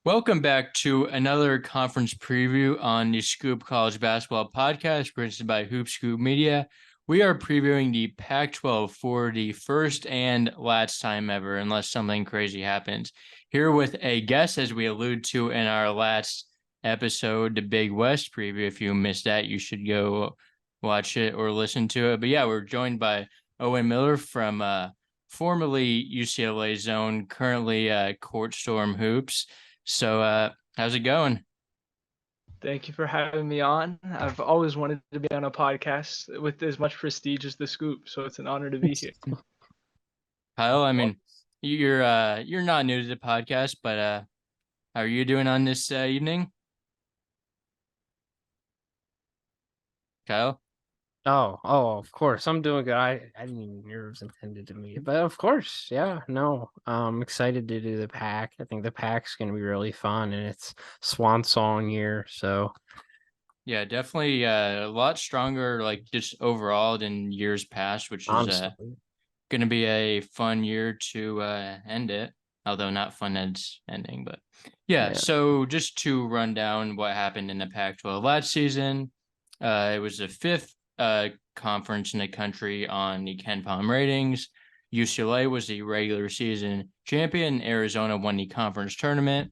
Welcome back to another conference preview on the Scoop College Basketball Podcast, presented by Hoop Scoop Media. We are previewing the Pac-12 for the first and last time ever, unless something crazy happens. Here with a guest, as we alluded to in our last episode, the Big West preview. If you missed that, you should go watch it or listen to it. But yeah, we're joined by Owen Miller from formerly UCLA Zone, currently Court Storm Hoops. So, how's it going? Thank you for having me on. I've always wanted to be on a podcast with as much prestige as the Scoop, so it's an honor to be here. Kyle, I mean, you're not new to the podcast, but how are you doing on this evening? Kyle? Of course. I'm doing good. I didn't even hear it was intended to me. But of course, yeah, no. I'm excited to do the pack. I think the pack's gonna be really fun and it's swan song year, so Yeah, definitely a lot stronger, like just overall than years past, which is honestly. going to be a fun year to end it. Although not fun as ending, but yeah. Yeah. So just to run down what happened in the Pac-12 last season, it was the fifth conference in the country on the Ken Palm ratings. UCLA was the regular season champion. Arizona won the conference tournament.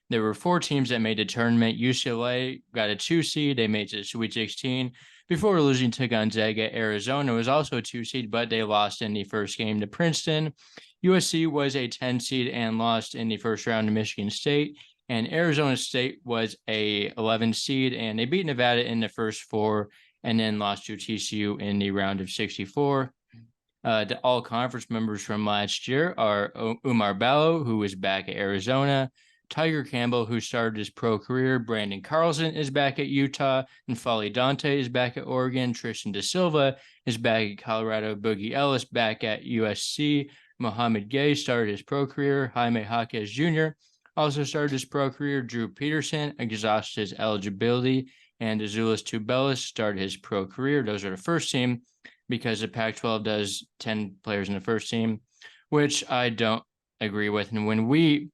There were four teams that made the tournament. UCLA got a 2 seed. They made it to the Sweet 16 before losing to Gonzaga. Arizona was also a 2 seed, but they lost in the first game to Princeton. USC was a 10 seed and lost in the first round to Michigan State. And Arizona State was a 11 seed, and they beat Nevada in the first four and then lost to TCU in the round of 64. The all-conference members from last year are Umar Ballo, who is back at Arizona, Tiger Campbell, who started his pro career, Brandon Carlson is back at Utah, and Folly Dante is back at Oregon, Tristan Da Silva is back at Colorado, Boogie Ellis back at USC, Mohamed Gay started his pro career, Jaime Jaquez Jr. also started his pro career, Drew Peterson exhausted his eligibility, and Azulis Tubelis started his pro career. Those are the first team because the Pac-12 does 10 players in the first team, which I don't agree with. And when we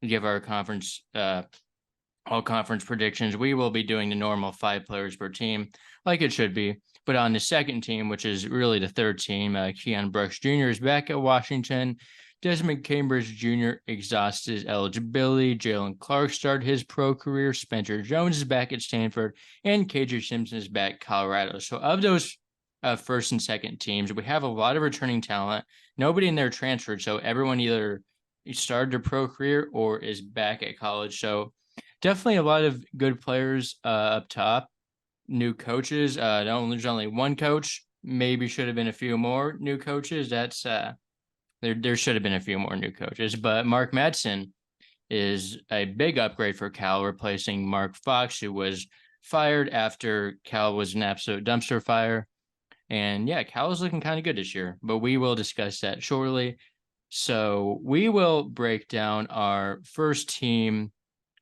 give our conference all conference predictions, we will be doing the normal 5 players per team like it should be. But on the second team, which is really the third team, Keon Brooks Jr. is back at Washington. Desmond Cambridge Jr. exhausted his eligibility. Jalen Clark started his pro career. Spencer Jones is back at Stanford. And KJ Simpson is back at Colorado. So of those first and second teams, we have a lot of returning talent. Nobody in there transferred. So everyone either started their pro career or is back at college. So definitely a lot of good players up top. New coaches. There's only one coach. Maybe should have been a few more new coaches. That's there should have been a few more new coaches. But Mark Madsen is a big upgrade for Cal, replacing Mark Fox, who was fired after Cal was an absolute dumpster fire. And yeah, Cal is looking kind of good this year, but we will discuss that shortly. So we will break down our first team,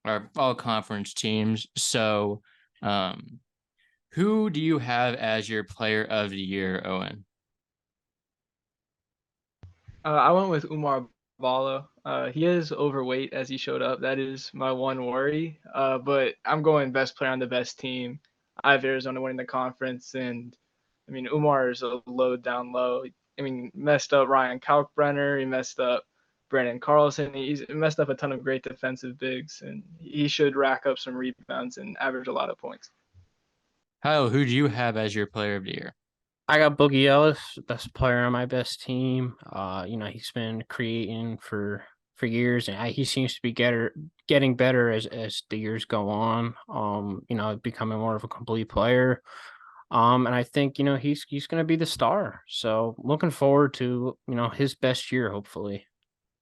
our all conference teams. So, who do you have as your player of the year, Owen? I went with Umar Ballo. He is overweight as he showed up. That is my one worry. But I'm going best player on the best team. I have Arizona winning the conference, and I mean Umar is a load down low. I mean, messed up Ryan Kalkbrenner. He messed up Brandon Carlson. He's messed up a ton of great defensive bigs, and he should rack up some rebounds and average a lot of points. Kyle, who do you have as your player of the year? I got Boogie Ellis, best player on my best team. He's been creating for years, and he seems to be getting better as the years go on. Becoming more of a complete player. And I think he's going to be the star. So looking forward to his best year, hopefully.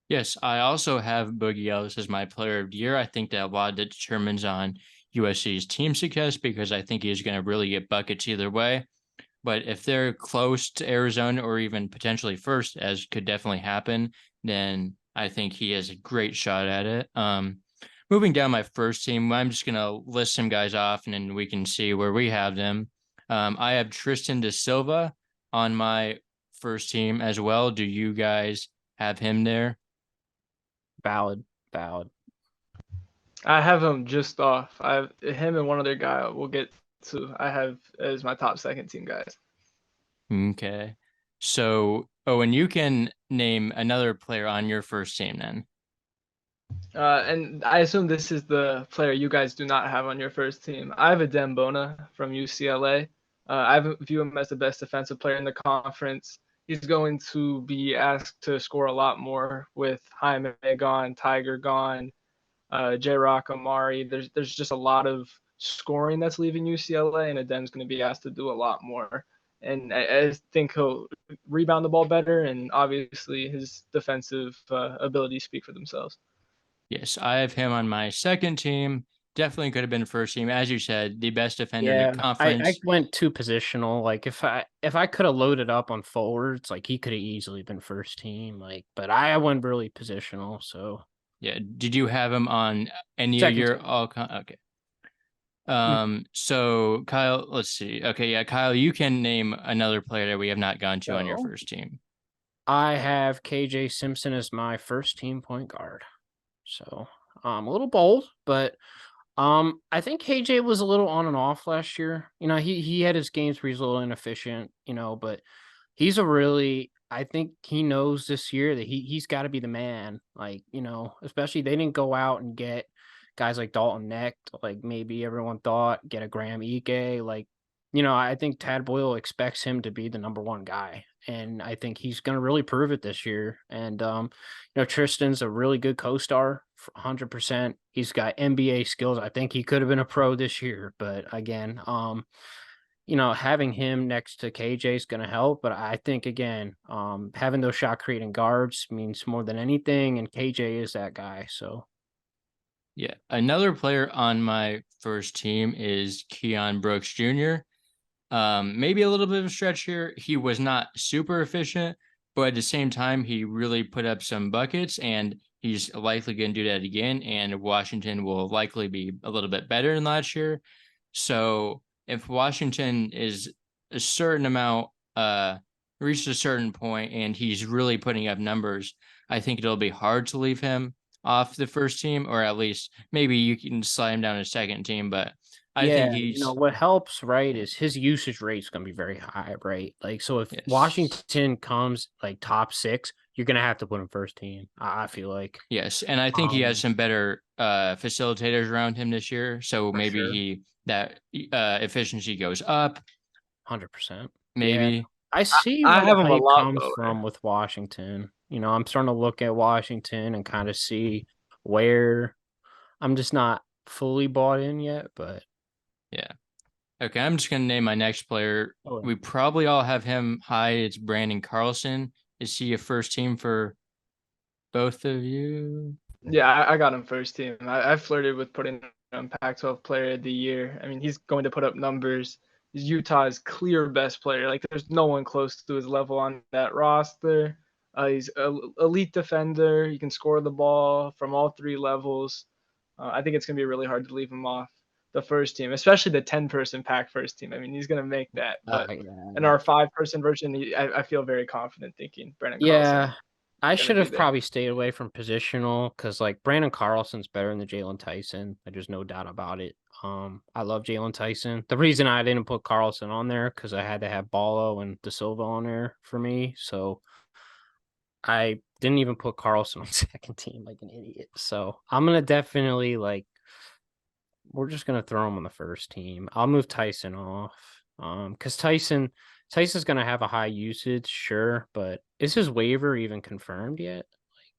Yes, I also have Boogie Ellis as my player of the year. I think that a lot of that determines on USC's team success because I think he's going to really get buckets either way. But if they're close to Arizona or even potentially first, as could definitely happen, then I think he has a great shot at it. Moving down my first team, I'm just gonna list some guys off, and then we can see where we have them. I have Tristan Da Silva on my first team as well. Do you guys have him there? Valid. I have him just off. I have him and one other guy we'll get to. I have as my top second team guys. Okay. So, Owen, you can name another player on your first team then. And I assume this is the player you guys do not have on your first team. I have a Dembona from UCLA. View him as the best defensive player in the conference. He's going to be asked to score a lot more with Jaime gone, Tiger gone, J. Rock, Amari. There's just a lot of scoring that's leaving UCLA, and Adem's going to be asked to do a lot more. And I think he'll rebound the ball better, and obviously his defensive abilities speak for themselves. Yes, I have him on my second team. Definitely could have been first team. As you said, the best defender in the Yeah, I conference. went too positional. Like if I could have loaded up on forwards, like he could have easily been first team. Like, but I went really positional. So Yeah. Did you have him on any of second your team. okay. Mm. So Kyle, let's see. Okay, yeah, Kyle, you can name another player that we have not gone to on your So first team. I have KJ Simpson as my first team point guard. So a little bold, but I think KJ was a little on and off last year. He had his games where he's a little inefficient, but he's a really I think he knows this year that he's got to be the man. Like, especially they didn't go out and get guys like Dalton Neck, like maybe everyone thought, get a Graham Ike. Like, I think Tad Boyle expects him to be the number one guy. And I think he's gonna really prove it this year. And Tristan's a really good co-star, 100%. He's got NBA skills. I think he could have been a pro this year, but again, having him next to KJ is going to help. But I think, again, having those shot creating guards means more than anything. And KJ is that guy. So, Yeah. Another player on my first team is Keon Brooks Jr. Maybe a little bit of a stretch here. He was not super efficient, but at the same time, he really put up some buckets, and he's likely going to do that again. And Washington will likely be a little bit better than last year. So if Washington is a certain amount, reached a certain point, and he's really putting up numbers, I think it'll be hard to leave him off the first team, or at least maybe you can slide him down to second team. But I think yeah, he's what helps, right, yeah, is his usage rate is going to be very high, right? Like, so if yes. Washington comes like top six, you're going to have to put him first team. I feel like, Yes, and I think he has um, some better facilitators around him this year, so for maybe sure. that efficiency goes up. 100%. Yeah. Maybe I see I where the have him a hype lot comes lower. from with Washington. I'm starting to look at Washington and kind of see where I'm just not fully bought in yet, but yeah. Okay, I'm just gonna name my next player. oh, We probably all have him high. It's Brandon Carlson. Is he a first team for both of you? Yeah, I got him first team. I flirted with putting him Pac-12 Player of the Year. I mean, he's going to put up numbers. He's Utah's clear best player. Like, there's no one close to his level on that roster. He's an elite defender. He can score the ball from all three levels. I think it's going to be really hard to leave him off the first team, especially the 10-person pack first team. I mean, he's going to make that. But in yeah. our 5-person version, I feel very confident thinking Brandon Carlson Yeah. I going to should be have there. probably stayed away from positional because like Brandon Carlson's better than Jalen Tyson. There's no doubt about it. I love Jalen Tyson. The reason I didn't put Carlson on there because I had to have Ballo and De Silva on there for me. So I didn't even put Carlson on second team like an idiot. So I'm gonna definitely we're just gonna throw him on the first team. I'll move Tyson off. Because Tyson's gonna have a high usage, sure, but is his waiver even confirmed yet?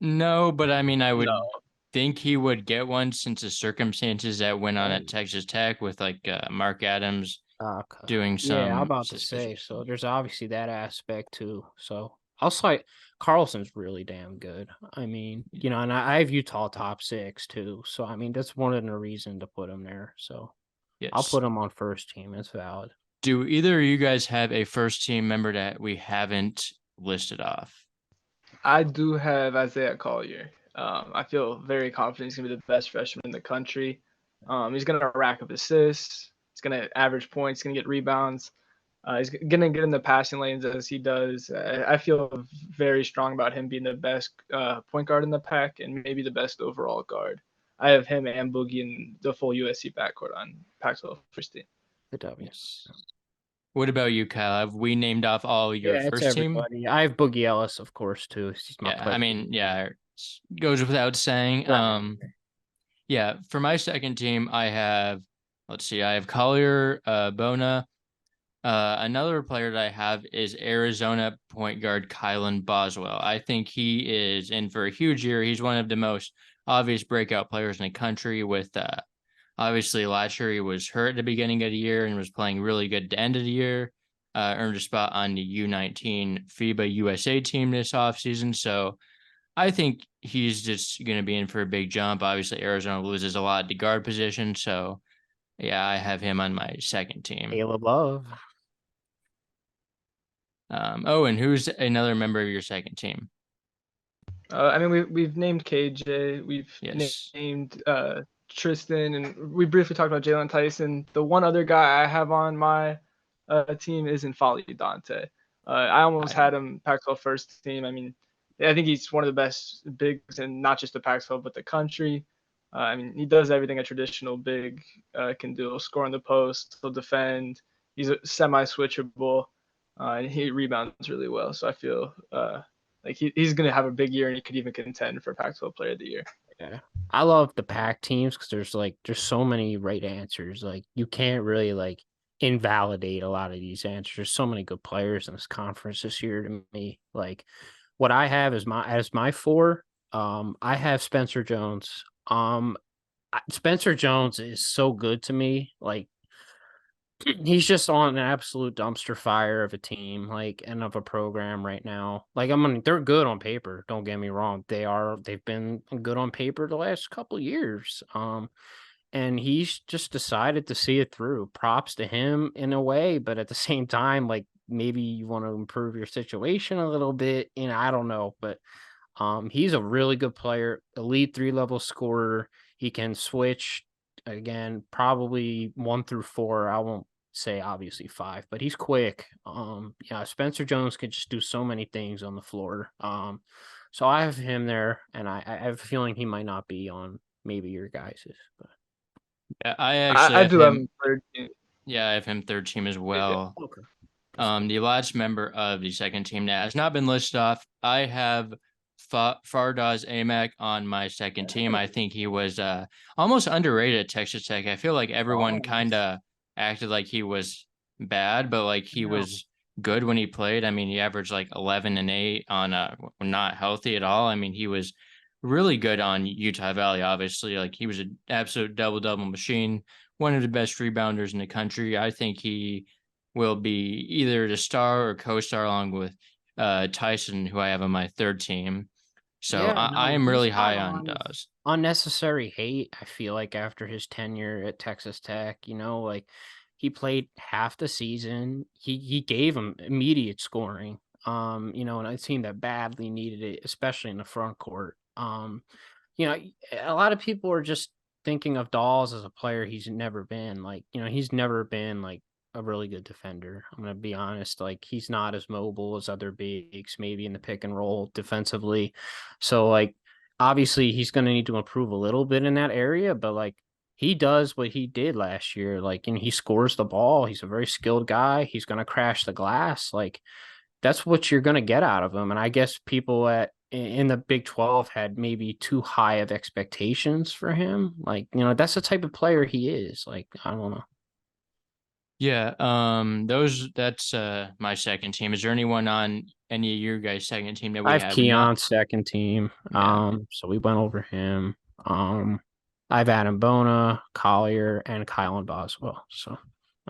No, but I mean, I would No. think he would get one since the circumstances that went on Oh, at Texas Tech with like Mark Adams okay. doing Yeah, I'm some about to say. suspicious So stuff. there's obviously that aspect too. So I'll say Carlson's really damn good. I mean, and I have Utah top six too. So I mean, that's one of the reason to put him there. So I'll Yes. put him on first team. It's valid. Do either of you guys have a first team member that we haven't listed off? I do have Isaiah Collier. I feel very confident he's gonna be the best freshman in the country. He's gonna rack up assists. He's gonna average points. He's gonna get rebounds. He's gonna get in the passing lanes as he does. I feel very strong about him being the best point guard in the pack and maybe the best overall guard. I have him and Boogie in the full USC backcourt on Pac-12 first team. The W. Yes. What about you, Kyle? Have we named off all your Yeah, it's first team? everybody. I have Boogie Ellis, of course, too. He's my Yeah, player. I mean, yeah, goes without saying. Right. Yeah, for my second team, I have, let's see, I have Collier, Bona. Another player that I have is Arizona point guard Kylan Boswell. I think he is in for a huge year. He's one of the most obvious breakout players in the country. With obviously last year he was hurt at the beginning of the year and was playing really good at the end of the year. Earned a spot on the U19 FIBA USA team this offseason. So I think he's just going to be in for a big jump. Obviously, Arizona loses a lot at the guard position. So, yeah, I have him on my second team. Caleb Love. Oh, and who's another member of your second team? I mean, we've named KJ, we've Yes. named Tristan, and we briefly talked about Jalen Tyson. The one other guy I have on my team is N'Faly Dante. I almost had him Pac-12 first team. I mean, I think he's one of the best bigs in not just the Pac-12 but the country. I mean, he does everything a traditional big can do. He'll score in the post, he'll defend. He's a semi-switchable, and he rebounds really well. So I feel like he's going to have a big year, and he could even contend for Pac-12 Player of the Year. Yeah. I love the Pac teams because there's so many right answers. Like you can't really like invalidate a lot of these answers. There's so many good players in this conference this year to me. Like what I have is my four. I have Spencer Jones. Spencer Jones is so good to me. Like he's just on an absolute dumpster fire of a team, like, and of a program right now. Like, I mean, they're good on paper. Don't get me wrong. They've been good on paper the last couple of years. And he's just decided to see it through. Props to him in a way, but at the same time, like, maybe you want to improve your situation a little bit. And I don't know, but he's a really good player, elite 3-level scorer. He can switch again, probably 1 through 4. I won't say obviously 5, but he's quick. Yeah, Spencer Jones could just do so many things on the floor. So I have him there, and I have a feeling he might not be on maybe your guys's. But Yeah, I actually I have do have him. him third team. Yeah, I have him third team as Yeah. well. okay. The last member of the second team that has not been listed off, I have Fardaz Amak on my second team. I think he was almost underrated at Texas Tech. I feel like everyone kind of acted like he was bad, but like he was good when he played. I mean, he averaged like 11 and 8 on not healthy at all. I mean, he was really good on Utah Valley, obviously. Like he was an absolute double-double machine, one of the best rebounders in the country. I think he will be either the star or co-star along with Tyson, who I have on my third team. So Yeah, I no, am he's really got high on on Dawes. unnecessary hate. I feel like after his tenure at Texas Tech, like he played half the season. He gave him immediate scoring. And a team that badly needed it, especially in the front court. A lot of people are just thinking of Dawes as a player he's never been. Like, he's never been like a really good defender. I'm going to be honest. Like, he's not as mobile as other bigs, maybe in the pick and roll defensively. So, like, obviously he's going to need to improve a little bit in that area, but like, he does what he did last year. Like, and he scores the ball. He's a very skilled guy. He's going to crash the glass. Like, that's what you're going to get out of him. And I guess people in the Big 12 had maybe too high of expectations for him. Like, that's the type of player he is. Like, I don't know. Yeah, that's my second team. Is there anyone on any of your guys' second team that I we have have not? Keon's second team. Yeah. So we went over him. I have Adam Bona, Collier, and Kylan Boswell. So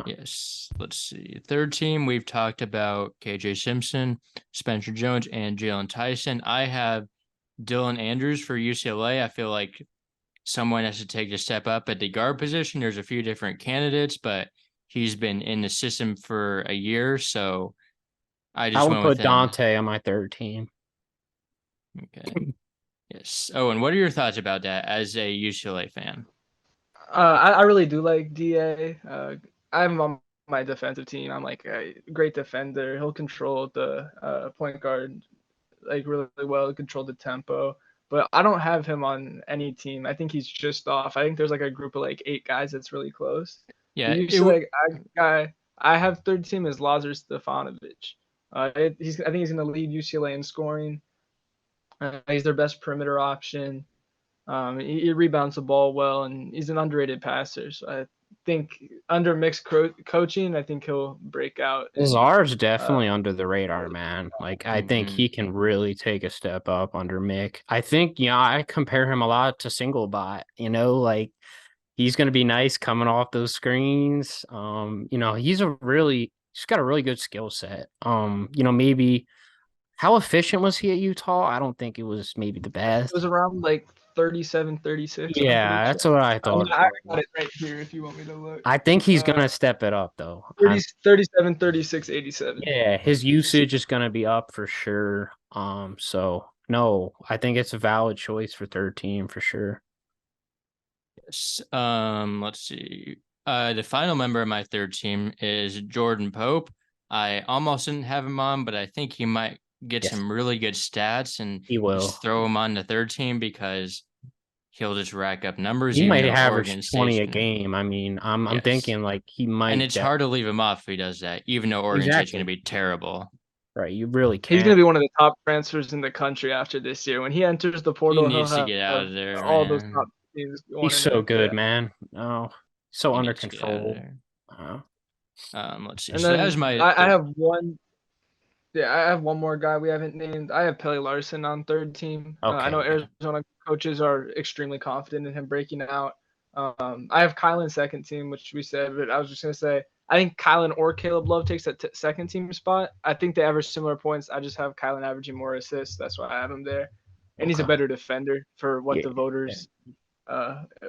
Yes. Let's see. Third team, we've talked about KJ Simpson, Spencer Jones, and Jalen Tyson. I have Dylan Andrews for UCLA. I feel like someone has to take a step up at the guard position. There's a few different candidates, but he's been in the system for a year, so I I just would went with put him. Dante on my third team. Okay. Yes. Oh, and what are your thoughts about that as a UCLA fan? I really do like Da. I'm on my defensive team. I'm like a great defender. He'll control the point guard like really well, control the tempo. but I don't have him on any team. I think he's just off. I think there's like a group of like 8 guys that's really close. The Yeah, UCLA guy I have third team is Lazar Stefanovic. I think he's going to lead UCLA in scoring. He's their best perimeter option. He rebounds the ball well, and he's an underrated passer. So I think under mixed coaching, I think he'll break out. And Czar's uh, definitely under the radar, man. Like, I think mhm. he can really take a step up under Mick. I think, I compare him a lot to Singlebot, like he's going to be nice coming off those screens. He's got a really good skill set. Maybe how efficient was he at Utah? I don't think it was maybe the it was best. around like 37, 36. I'm pretty Yeah, sure. that's what I I mean, thought I too. got it right here if you want me to look. I think he's Uh, gonna step it up though. 30, 37, 36, 87. Yeah, his usage is gonna be up for sure. So no, I think it's a valid choice for third team for sure. Let's see. The final member of my third team is Jordan Pope. I almost didn't have him on, but I think he might get Yes, some really good stats and he will. just throw him on the third team because he'll just rack up numbers, He even might though average Oregon 20 State's a gonna. game. I mean, I'm Yes, thinking like he and might it's hard to leave him off if he does that, even though Oregon State's gonna exactly be terrible. right. You really He's going can't. to be one of the top transfers in the country after this year. When he enters the He portal, he'll needs to get out have of there, all those top man. teams He's wanting so him. good, Yeah. man. Oh, so He under needs to get out of control. there. Uh, Let's see. And So that was then my I third. have one. Yeah, I have one more guy we haven't named. I have Pele Larson on third team. I know okay, yeah. Arizona coaches are extremely confident in him breaking out. I have Kylan second team, which we said, but I was just gonna say I think Kylan or Caleb Love takes that second team spot. I think they average similar points. I just have Kylan averaging more assists. That's why I have him there, and he's a Okay. better defender for what Yeah. the Yeah. voters,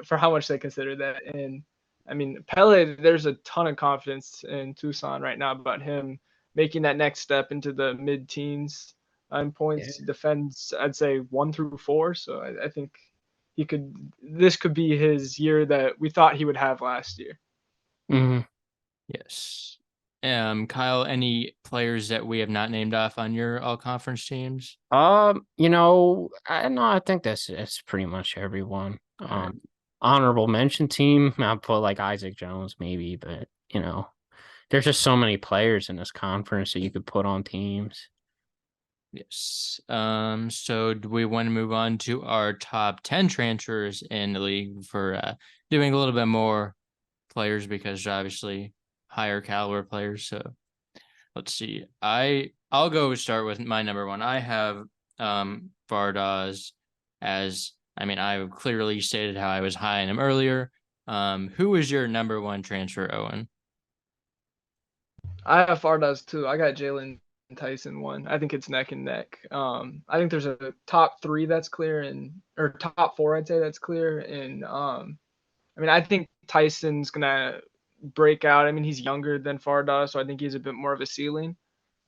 for how much they consider that. And I mean, Pele, there's a ton of confidence in Tucson right now about him making that next step into the mid-teens in Yeah. points. He defends, I'd say 1 through 4. So I think he could. This could be his year that we thought he would have last year. Mhm. Yes. Kyle, any players that we have not named off on your all conference teams? I know I think that's pretty much everyone. All right. Honorable mention team, I'll put like Isaac Jones maybe, but there's just so many players in this conference that you could put on teams. Yes. So do we want to move on to our top 10 transfers in the league for doing a little bit more players because obviously higher caliber players. So let's see. I'll go start with my number one. I have Vardas as I clearly stated how I was high on him earlier. Who is your number one transfer, Owen? I have Fardas too. I got Jalen Tyson one. I think it's neck and neck. I think there's a top three that's clear or top four I'd say that's clear. And I think Tyson's gonna break out. I mean, he's younger than Fardas, so I think he's a bit more of a ceiling.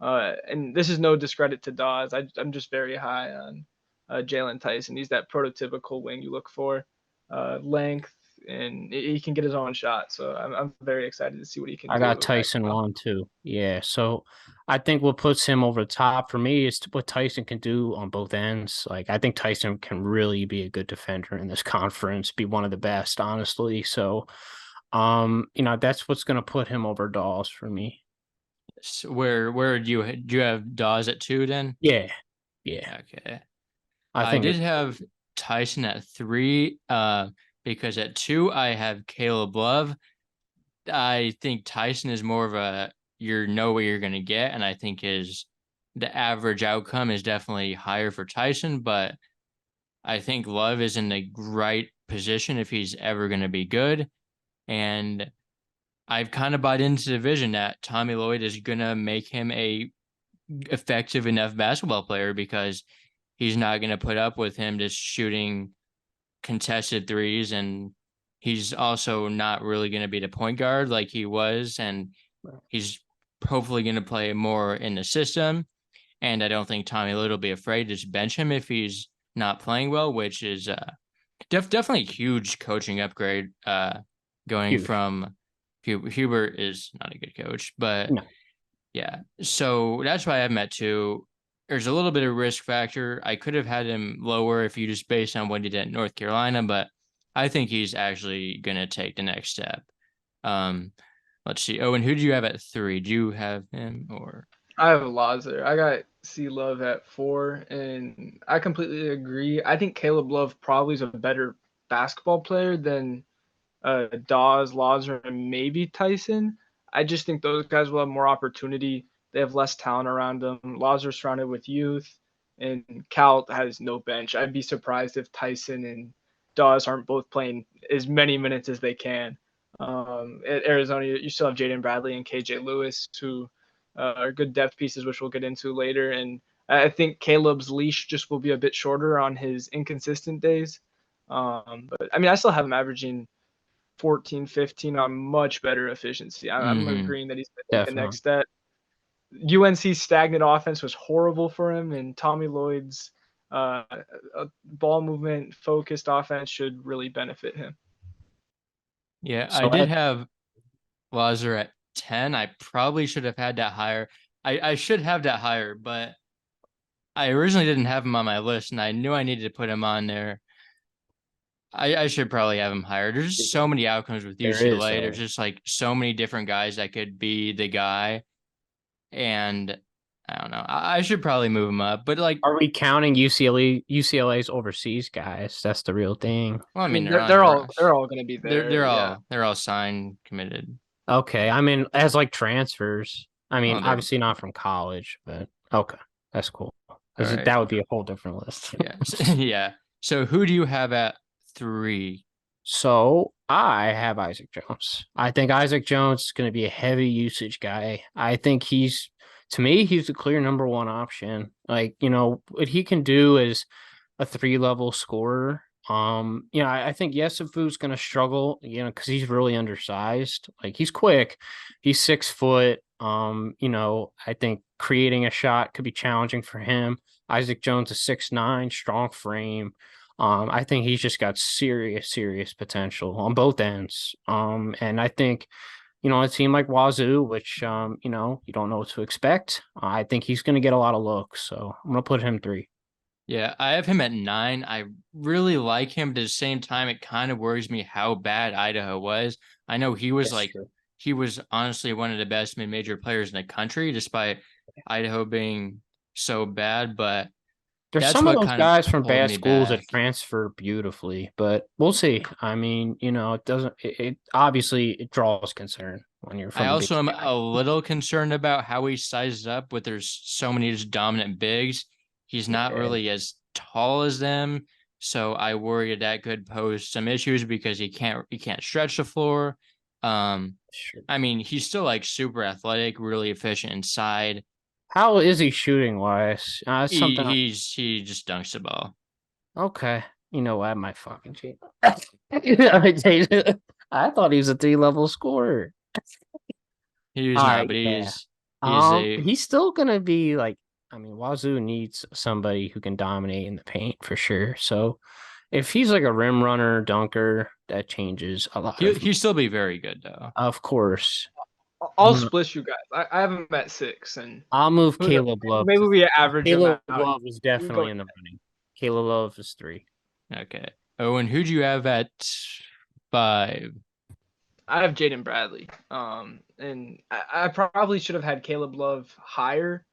And this is no discredit to Dawes. I'm just very high on Jalen Tyson. He's that prototypical wing you look for, length, and he can get his own shot. So I'm very excited to see what he can I got do at Tyson college. one too. Yeah, so I think what puts him over the top for me is what Tyson can do on both ends. Like I think Tyson can really be a good defender in this conference, be one of the best, honestly. So, that's what's going to put him over Dawes for me. So where do you have Dawes at 2 then? Yeah, yeah. Okay. I I think did it's have Tyson at 3, because at 2 I have Caleb Love. I think Tyson is more of a you know what you're gonna get, and I think the average outcome is definitely higher for Tyson, but I think Love is in the right position if he's ever gonna be good. And I've kind of bought into the vision that Tommy Lloyd is gonna make him a effective enough basketball player because he's not gonna put up with him just shooting contested threes, and he's also not really going to be the point guard like he was, and he's hopefully going to play more in the system. And I don't think Tommy Lloyd will be afraid to just bench him if he's not playing well, which is definitely a huge coaching upgrade. Going huge. from Hubert is not a good coach, but No, yeah. So that's why I have met 2. there's a little bit of risk factor. I could have had him lower if you just based on what he did at North Carolina, but I think he's actually going to take the next step. Um, let's see. Owen, who do you have at 3? Do you have him or? I have Lazar. I got C Love at 4, and I completely agree. I think Caleb Love probably is a better basketball player than Dawes, Lazar, and maybe Tyson. I just think those guys will have more opportunity. They have less talent around them. Lazar's surrounded with youth, and Cal has no bench. I'd be surprised if Tyson and Dawes aren't both playing as many minutes as they can. At Arizona, you still have Jaden Bradley and KJ Lewis, who are good depth pieces, which we'll get into later. And I think Caleb's leash just will be a bit shorter on his inconsistent days. But I mean, I still have him averaging 14, 15 on much better efficiency. I'm Mm-hmm. agreeing that he's going to take the Definitely. next step. UNC's stagnant offense was horrible for him, and Tommy Lloyd's uh, ball movement focused offense should really benefit him. Yeah, I So did have Lazar at 10. I probably should have had that higher. I should have that higher, but I originally didn't have him on my list, and I knew I needed to put him on there. I should probably have him higher. There's just so many outcomes with there is UCLA. There's just like so many different guys that could be the guy, and I don't know. I should probably move him up, but like, are we counting UCLA's overseas guys? That's the real thing. well, I I mean, mean, they're on they're the all rest. they're all going to be there. Yeah, They're all signed, committed. Okay. I mean, as like transfers. I mean, Well, they're obviously not from college, but okay. That's cool. all Because right. that would be a whole different list. Yeah, yeah. So who do you have at 3? So I have Isaac Jones. I think Isaac Jones is going to be a heavy usage guy. I think to me, he's the clear number one option. Like, what he can do is a 3-level scorer. I think Yesufu's going to struggle, because he's really undersized. Like, he's quick, he's 6 foot. I think creating a shot could be challenging for him. Isaac Jones is 6'9", strong frame. I think he's just got serious, serious potential on both ends. And I think, a team like Wazoo, which, you don't know what to expect. I think he's going to get a lot of looks. So I'm going to put him 3. Yeah, I have him at 9. I really like him, but at the same time, it kind of worries me how bad Idaho was. I know That's true. he was honestly one of the best mid-major players in the country, despite Idaho being so bad, but There's that's some of what those kind of guys from pulled bad me schools that back. transfer beautifully, but we'll see. I mean, it doesn't, it obviously it draws concern when you're I from a big also am sky. a little concerned about how he sizes up with there's so many just dominant bigs. He's not Yeah, really as tall as them, so I worry that could pose some issues because he can't stretch the floor. sure. I mean, he's still like super athletic, really efficient inside. How is he shooting wise? It's something. He just dunks the ball. Okay. You know what? I might fucking cheat. I thought he was a 3-level scorer. He's All not, right, but yeah. he is a He's still gonna be like, I mean, Wazoo needs somebody who can dominate in the paint for sure. So if he's like a rim runner, dunker, that changes a lot he'll still be very good though. of course. I'll Mm, split you guys. I have him at 6, and I'll move who knows? Caleb Love. Maybe we average him Caleb out. Love is You can go. definitely in the running. Caleb Love is 3. Okay. Owen, who do you have at 5? I have Jaden Bradley. And I probably should have had Caleb Love higher,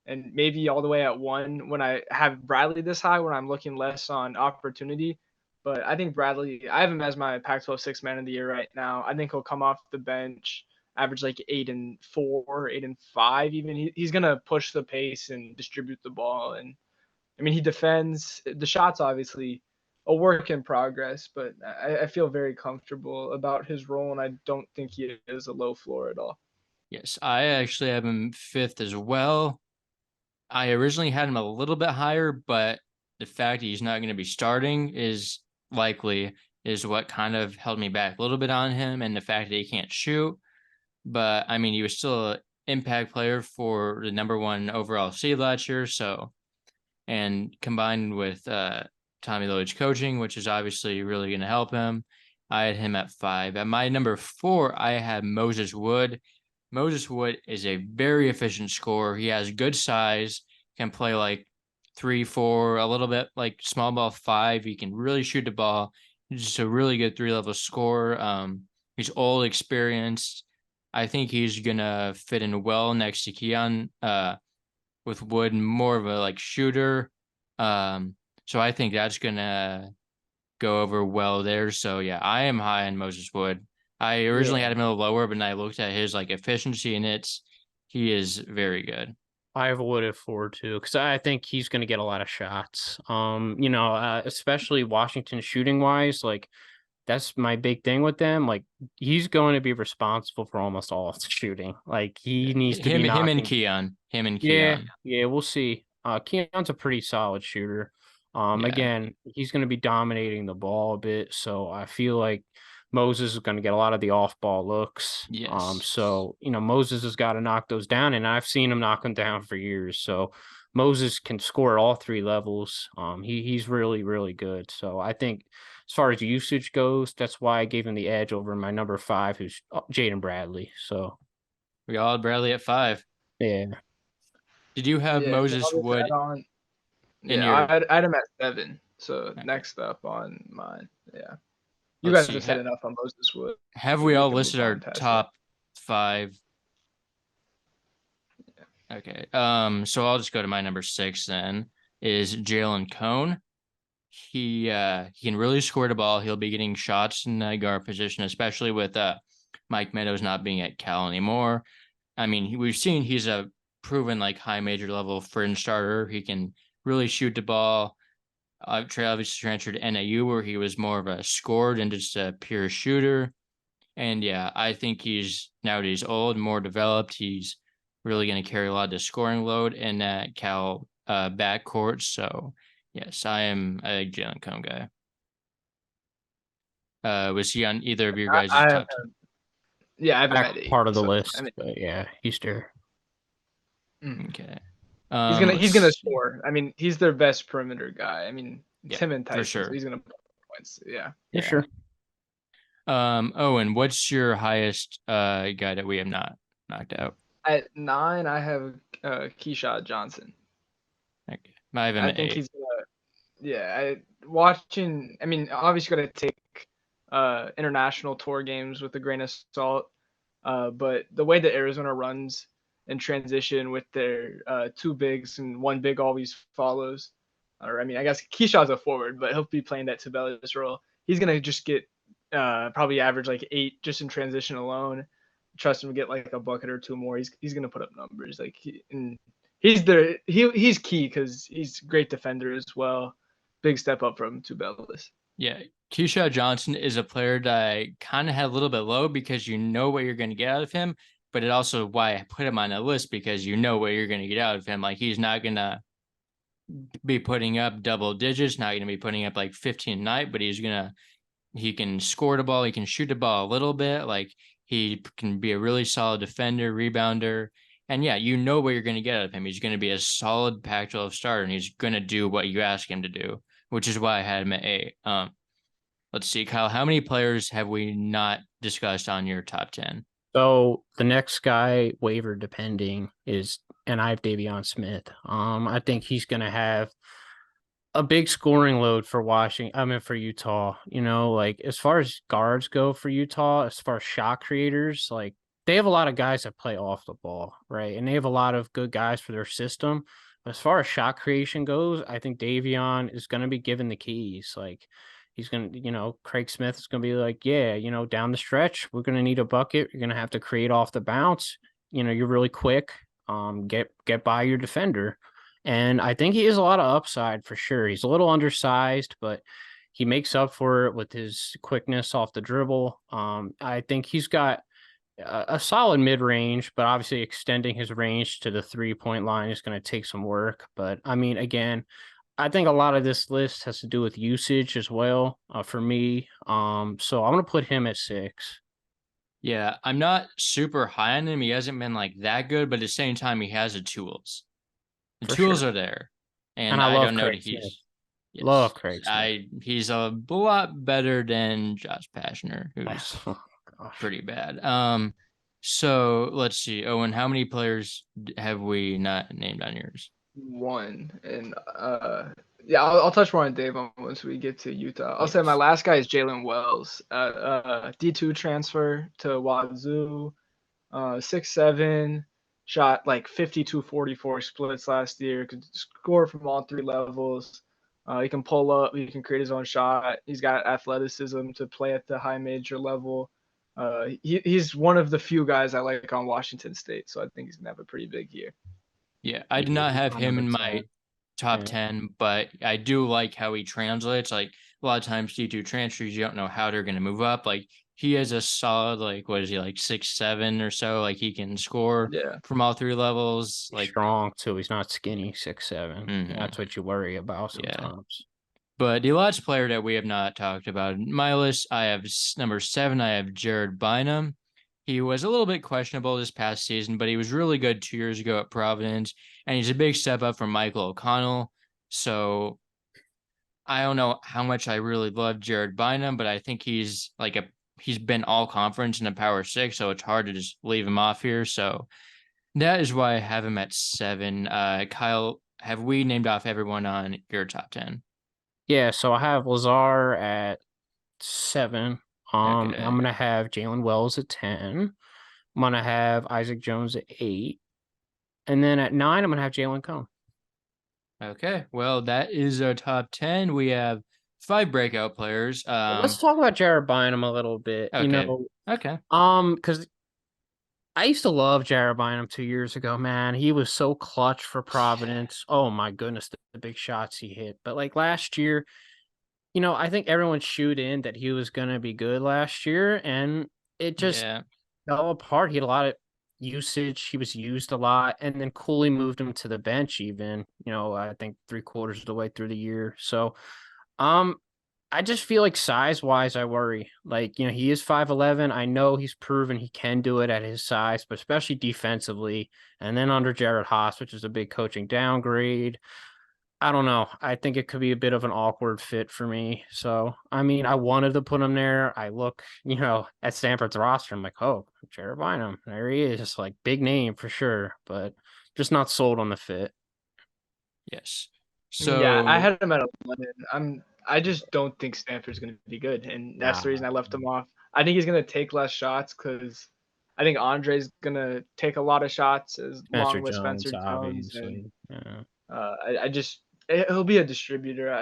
and maybe all the way at 1 when I have Bradley this high when I'm looking less on opportunity. But I think Bradley, I have him as my Pac-12 sixth man of the year right now. I think he'll come off the bench, average like 8-4, 8-5 even. He's gonna push the pace and distribute the ball. And I mean, he defends. The shot's obviously a work in progress, but I feel very comfortable about his role, and I don't think he is a low floor at all. Yes, I actually have him 5th as well. I originally had him a little bit higher, but the fact that he's not going to be starting is what kind of held me back a little bit on him, and the fact that he can't shoot. But I mean, he was still an impact player for the number 1 overall seed last year. So, and combined with Tommy Lloyd's coaching, which is obviously really going to help him, I had him at 5. At my number 4, I had Moses Wood. Moses Wood is a very efficient scorer. He has good size. can play like 3-4, a little bit like small ball 5. He can really shoot the ball. He's just a really good 3-level scorer. He's old, experienced. I think he's gonna fit in well next to Keon. With Wood more of a like shooter. So I think that's gonna go over well there. So yeah, I am high on Moses Wood. I originally had him a little lower, but then I looked at his like efficiency and he is very good. I have Wood at 4 too, because I think he's going to get a lot of shots. Especially Washington shooting wise, like that's my big thing with them. Like he's going to be responsible for almost all of the shooting. Like he needs to be Him and knocking. Keon. Him and Yeah, Keon. yeah, we'll see. Keon's a pretty solid shooter. Yeah. Again, he's going to be dominating the ball a bit, so I feel like Moses is going to get a lot of the off-ball looks. Yes. Moses has got to knock those down, and I've seen him knock them down for years. So Moses can score at all 3 levels. He's really, really good. So I think as far as usage goes, that's why I gave him the edge over my number 5, who's Jaden Bradley. So We all had Bradley at 5. yeah. Did you have Yeah, so Moses I'll just Wood add on. in Yeah, your I'd him at 7. So okay. next up on mine. Yeah. You Let's guys see. have said enough on Moses Wood. Have So we we all can move listed on our past that. top 5? Okay. So I'll just go to my number 6 then. Is Jalen Cone. He can really score the ball. He'll be getting shots in the guard position, especially with Mike Meadows not being at Cal anymore. I mean, we've seen he's a proven like high major level fringe starter. He can really shoot the ball. Obviously transferred to NAU where he was more of a scorer than just a pure shooter. And yeah, I think he's nowadays old, more developed. He's really going to carry a lot of the scoring load in that Cal backcourt. So yes, I am a Jalen Cone guy. Was he on either of your guys' I have top 10? him. Yeah, I have him Back at 8. part of the So I list, mean, but yeah, he's there. Okay. he's gonna Let's see. score. I mean, he's their best perimeter guy. I mean, it's Yeah, him and for Tyson, so sure. he's gonna put points. Yeah. Yeah, Yeah. sure. Owen, what's your highest guy that we have not knocked out? At 9, I have Keyshawn Johnson. Okay. I have him I at think 8. he's gonna. Yeah, watching. I mean, obviously gonna take international tour games with a grain of salt. But the way that Arizona runs in transition with their 2 bigs and 1 big always follows, or I mean, I guess Keyshawn's a forward, but he'll be playing that Tubelis role. He's gonna just get probably average like 8 just in transition alone. Trust him to get like a bucket or 2 more. He's gonna put up numbers like he's key because he's a great defender as well. Big step up from Tubelis. Yeah. Keyshawn Johnson is a player that I kind of had a little bit low because you know what you're going to get out of him, but it also why I put him on the list because you know what you're going to get out of him. Like he's not going to be putting up double digits, not going to be putting up like 15 a night, but he can score the ball, he can shoot the ball a little bit, like he can be a really solid defender, rebounder. And yeah, you know what you're going to get out of him. He's going to be a solid Pac-12 starter and he's going to do what you ask him to do, which is why I had him at 8. Let's see, Kyle, how many players have we not discussed on your top 10? So the next guy waiver depending is, and I have Davion Smith. I think he's going to have a big scoring load for Washington. I mean, for Utah, like as far as guards go for Utah, as far as shot creators, like they have a lot of guys that play off the ball, right? And they have a lot of good guys for their system. But as far as shot creation goes, I think Davion is going to be given the keys. Like he's going to, Craig Smith is going to be like, yeah, down the stretch, we're going to need a bucket. You're going to have to create off the bounce. You're really quick. Get by your defender. And I think he has a lot of upside for sure. He's a little undersized, but he makes up for it with his quickness off the dribble. I think he's got a solid mid range, but obviously extending his range to the 3-point line is going to take some work. But I mean, again, I think a lot of this list has to do with usage as well for me. So I'm going to put him at 6. Yeah, I'm not super high on him. He hasn't been like that good, but at the same time, he has the tools. The For tools sure. are there. And And I I love don't know Craig that Smith. yes. Love Craig Smith. He's a lot better than Josh Pashner, who's Oh, gosh. pretty bad. So let's see. Owen, how many players have we not named on yours? one, and yeah, I'll touch more on Dave once we get to Utah. I'll say my Yes. last guy is Jalen Wells, D2 transfer to Wazoo, 6'7", shot like 52-44 splits last year. Could score from all three levels. He can pull up. He can create his own shot. He's got athleticism to play at the high major level. He's one of the few guys I like on Washington State, so I think he's gonna have a pretty big year. Yeah, I did Yeah, not have him in my 100%. top Yeah. 10, but I do like how he translates. Like a lot of times D2 transfers, you don't know how they're going to move up. Like he has a solid, like, what is he, like 6'7" or so? Like he can score Yeah. from all three levels. He's Like, strong too. He's not skinny, 6'7". mhm, That's what you worry about yeah. sometimes. But the last player that we have not talked about in my list, I have number 7. I have Jared Bynum. He was a little bit questionable this past season, but he was really good 2 years ago at Providence, and he's a big step up from Michael O'Connell. So I don't know how much I really love Jared Bynum, but I think he's been all conference in a power six, so it's hard to just leave him off here. So that is why I have him at 7. Kyle, have we named off everyone on your top 10? Yeah, so I have Lazar at 7. I'm Okay. gonna have Jalen Wells at 10. I'm gonna have Isaac Jones at 8. And then at 9, I'm gonna have Jalen Cone. Okay. Well, that is our top 10. We have 5 breakout players. Let's talk about Jared Bynum a little bit. Okay. Okay. Because I used to love Jared Bynum 2 years ago, man. He was so clutch for Providence. Oh my goodness, the big shots he hit. But like last year, I think everyone shoot in that he was gonna be good last year, and it just Yeah. fell apart. He had a lot of usage. He was used a lot, and then Cooley moved him to the bench. Even I think 3/4 of the way through the year. So, um, I just feel like size wise, I worry. Like, he is 5'11". I know he's proven he can do it at his size, but especially defensively. And then under Jared Haas, which is a big coaching downgrade. I don't know. I think it could be a bit of an awkward fit for me. So, I mean, I wanted to put him there. I look, at Stanford's roster. I'm like, oh, Jared Bynum. There he is. Just like big name for sure, but just not sold on the fit. Yes. Yeah, I So, had him at 11. I just don't think Stanford's going to be good, and that's the Nah, reason I left him off. I think he's going to take less shots because I think Andre's going to take a lot of shots as Spencer long with Jones, Spencer Jones, and obviously. Yeah. I just he'll be a distributor.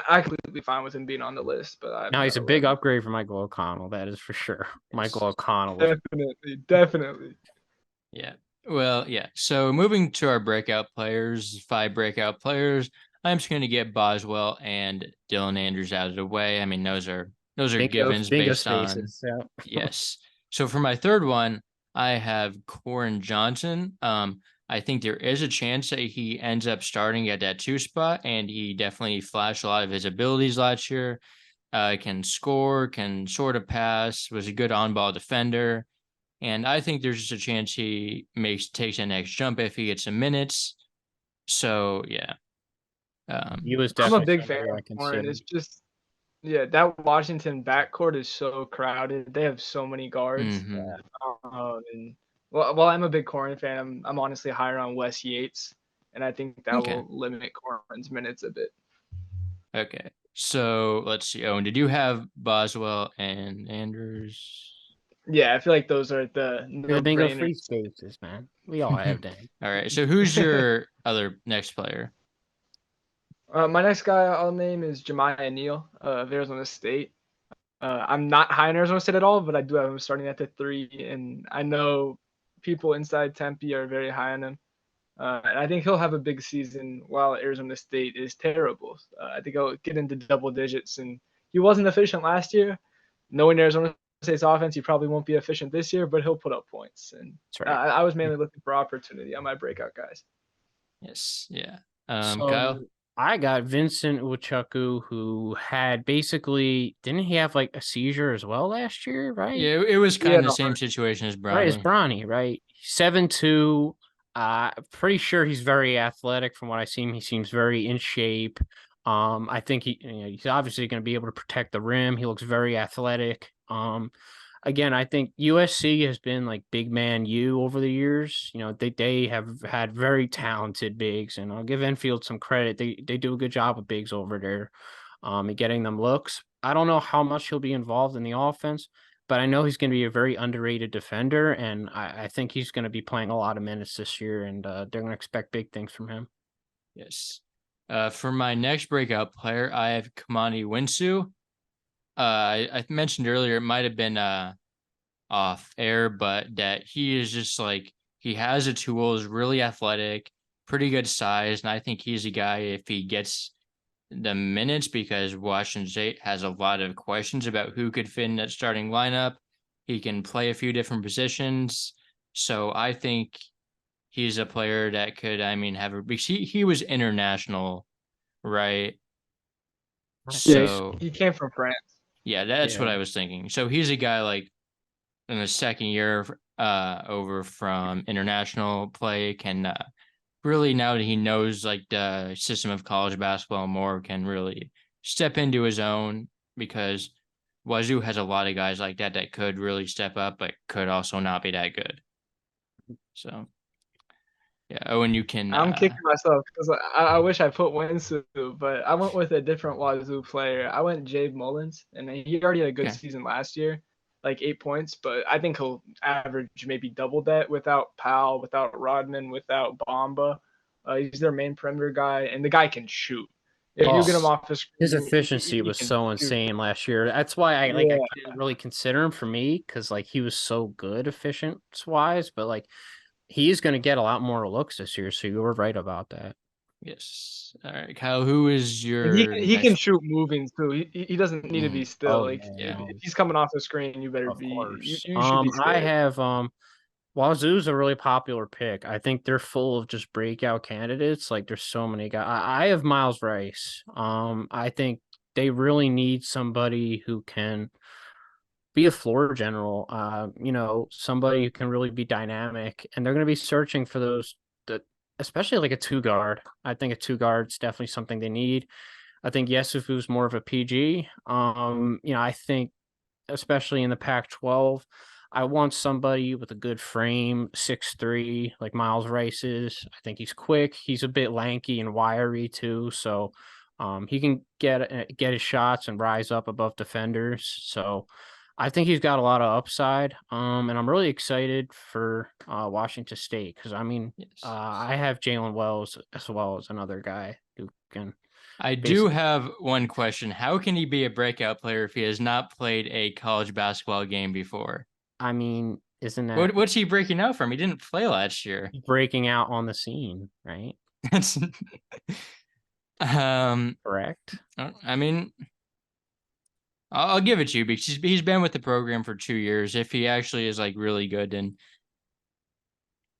I completely fine with him being on the list, but I have Now him he's at a big 11. upgrade for Michael O'Connell. That is for sure. Michael yes. O'Connell was Definitely, definitely. Yeah. Well, yeah. So moving to our breakout players, 5 breakout players, I'm just going to get Boswell and Dylan Andrews out of the way. I mean, those are givens bingo based on spaces. Yeah. yes. So for my third one, I have Corin Johnson. I think there is a chance that he ends up starting at that 2 spot, and he definitely flashed a lot of his abilities last year. Can score, can sort of pass, was a good on-ball defender. And I think there's just a chance he takes a next jump if he gets some minutes. So yeah. He was I'm a definitely big fan somebody I of Warren. considered. It's just yeah, that Washington backcourt is so crowded. They have so many guards. Mm-hmm. And well, I'm a big Corin fan. I'm honestly higher on Wes Yates, and I think that Okay. will limit Corin's minutes a bit. Okay. So let's see. Owen, did you have Boswell and Andrews? Yeah, I feel like those are the You're the bingo no-brainers. free spaces, man. We all have them. All right. So who's your other next player? My next guy I'll name is Jemiah Neal of Arizona State. I'm not high in Arizona State at all, but I do have him starting at the 3, and I know people inside Tempe are very high on him. And I think he'll have a big season while Arizona State is terrible. I think he'll get into double digits, and he wasn't efficient last year. Knowing Arizona State's offense, he probably won't be efficient this year, but he'll put up points. And That's right. I was mainly looking for opportunity on my breakout guys. Yes. Yeah. Kyle? So I got Vincent Uchuku, who had basically didn't he have like a seizure as well last year, right? Yeah, it was He kind of had the a same heart. situation as Right, it's Bronny. Bronny, right? 7'2". Pretty sure he's very athletic from what I see him. He seems very in shape. I think he's obviously going to be able to protect the rim. He looks very athletic. again, I think USC has been like big man U over the years. They have had very talented bigs, and I'll give Enfield some credit. They do a good job with bigs over there, and getting them looks. I don't know how much he'll be involved in the offense, but I know he's going to be a very underrated defender, and I think he's going to be playing a lot of minutes this year, and they're going to expect big things from him. Yes. For my next breakout player, I have Kamani Winsu. I mentioned earlier it might have been off air, but that he is just like he has the tools, really athletic, pretty good size, and I think he's a guy if he gets the minutes because Washington State has a lot of questions about who could fit in that starting lineup. He can play a few different positions, so I think he's a player that could, I mean, have a because he was international, right? Yeah, So he came from France. yeah, that's what Yeah. I was thinking. So he's a guy like in the second year over from international play can really now that he knows like the system of college basketball more can really step into his own because Wazoo has a lot of guys like that that could really step up but could also not be that good. So yeah, Owen, you can I'm kicking myself because I wish I put Winsu, but I went with a different Wazoo player. I went Jade Mullins, and he already had a good okay. season last year, like 8 points. But I think he'll average maybe double that without Powell, without Rodman, without Bamba. He's their main perimeter guy, and the guy can shoot. If you get him Oh, off the his screen, efficiency he was can so shoot. insane last year. That's why I Yeah, couldn't really consider him for me because like he was so good efficient wise, but like he's going to get a lot more looks this year. So you were right about that. Yes. All right, Kyle, who is and your he can next? shoot moving too. He doesn't need to be still. Oh Like yeah, Yeah. if he's coming off the screen, you better of be course. you should be I scared. have Wazoo's a really popular pick. I think they're full of just breakout candidates. Like there's so many guys. I have Miles Rice. I think they really need somebody who can be a floor general. Somebody who can really be dynamic, and they're going to be searching for those that, especially like a two guard. I think a two guard is definitely something they need. I think Yesufu's more of a PG. I think especially in the Pac-12. I want somebody with a good frame, 6'3", like Miles Rice is. I think he's quick. He's a bit lanky and wiry too, so he can get his shots and rise up above defenders. So I think he's got a lot of upside. And I'm really excited for Washington State because Yes. I have Jalen Wells as well as another guy who can I do basically. have one question. How can he be a breakout player if he has not played a college basketball game before? Isn't that What's he breaking out from? He didn't play last year. breaking out on the scene, right? That's um Correct. I mean I'll give it to you because he's been with the program for 2 years. If he actually is like really good, then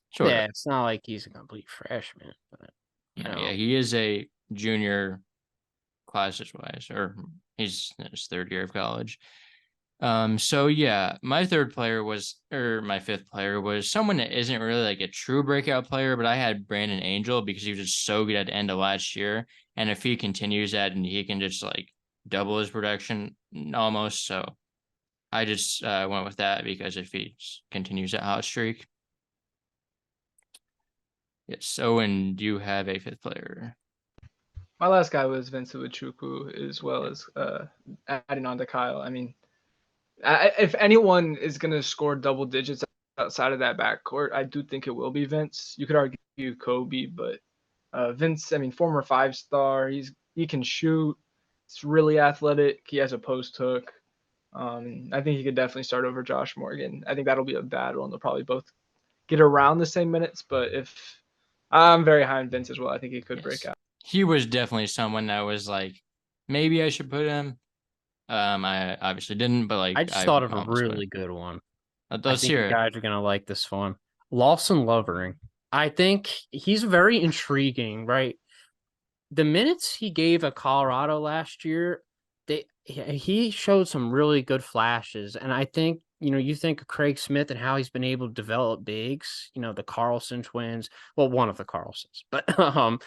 sure. Yeah, it's not like he's a complete freshman, but No, yeah, he is a junior classes wise, or he's in his third year of college. So yeah, my third player was, or my fifth player was someone that isn't really like a true breakout player, but I had Brandon Angel because he was just so good at the end of last year. And if he continues that and he can just like double his production almost. So I just went with that because if he continues that hot streak. Yes. So, and do you have a fifth player? My last guy was Vincent Uchukwu, as well as adding on to Kyle. I mean, if anyone is going to score double digits outside of that backcourt, I do think it will be Vince. You could argue Kobe, but Vince, I mean, former 5-star. He can shoot. He's really athletic. He has a post hook. I think he could definitely start over Josh Morgan. I think that'll be a battle, and they'll probably both get around the same minutes. But if I'm very high on Vince as well, I think he could break Yes. out. He was definitely someone that was like, maybe I should put him. I obviously didn't, but I like just I thought of a almost would. really good one. I Let's think you hear it. guys are gonna like this one. Lawson Lovering. I think he's very intriguing, right? The minutes he gave at Colorado last year, he showed some really good flashes, and I think you think of Craig Smith and how he's been able to develop bigs. The Carlson twins, well, one of the Carlsons, but and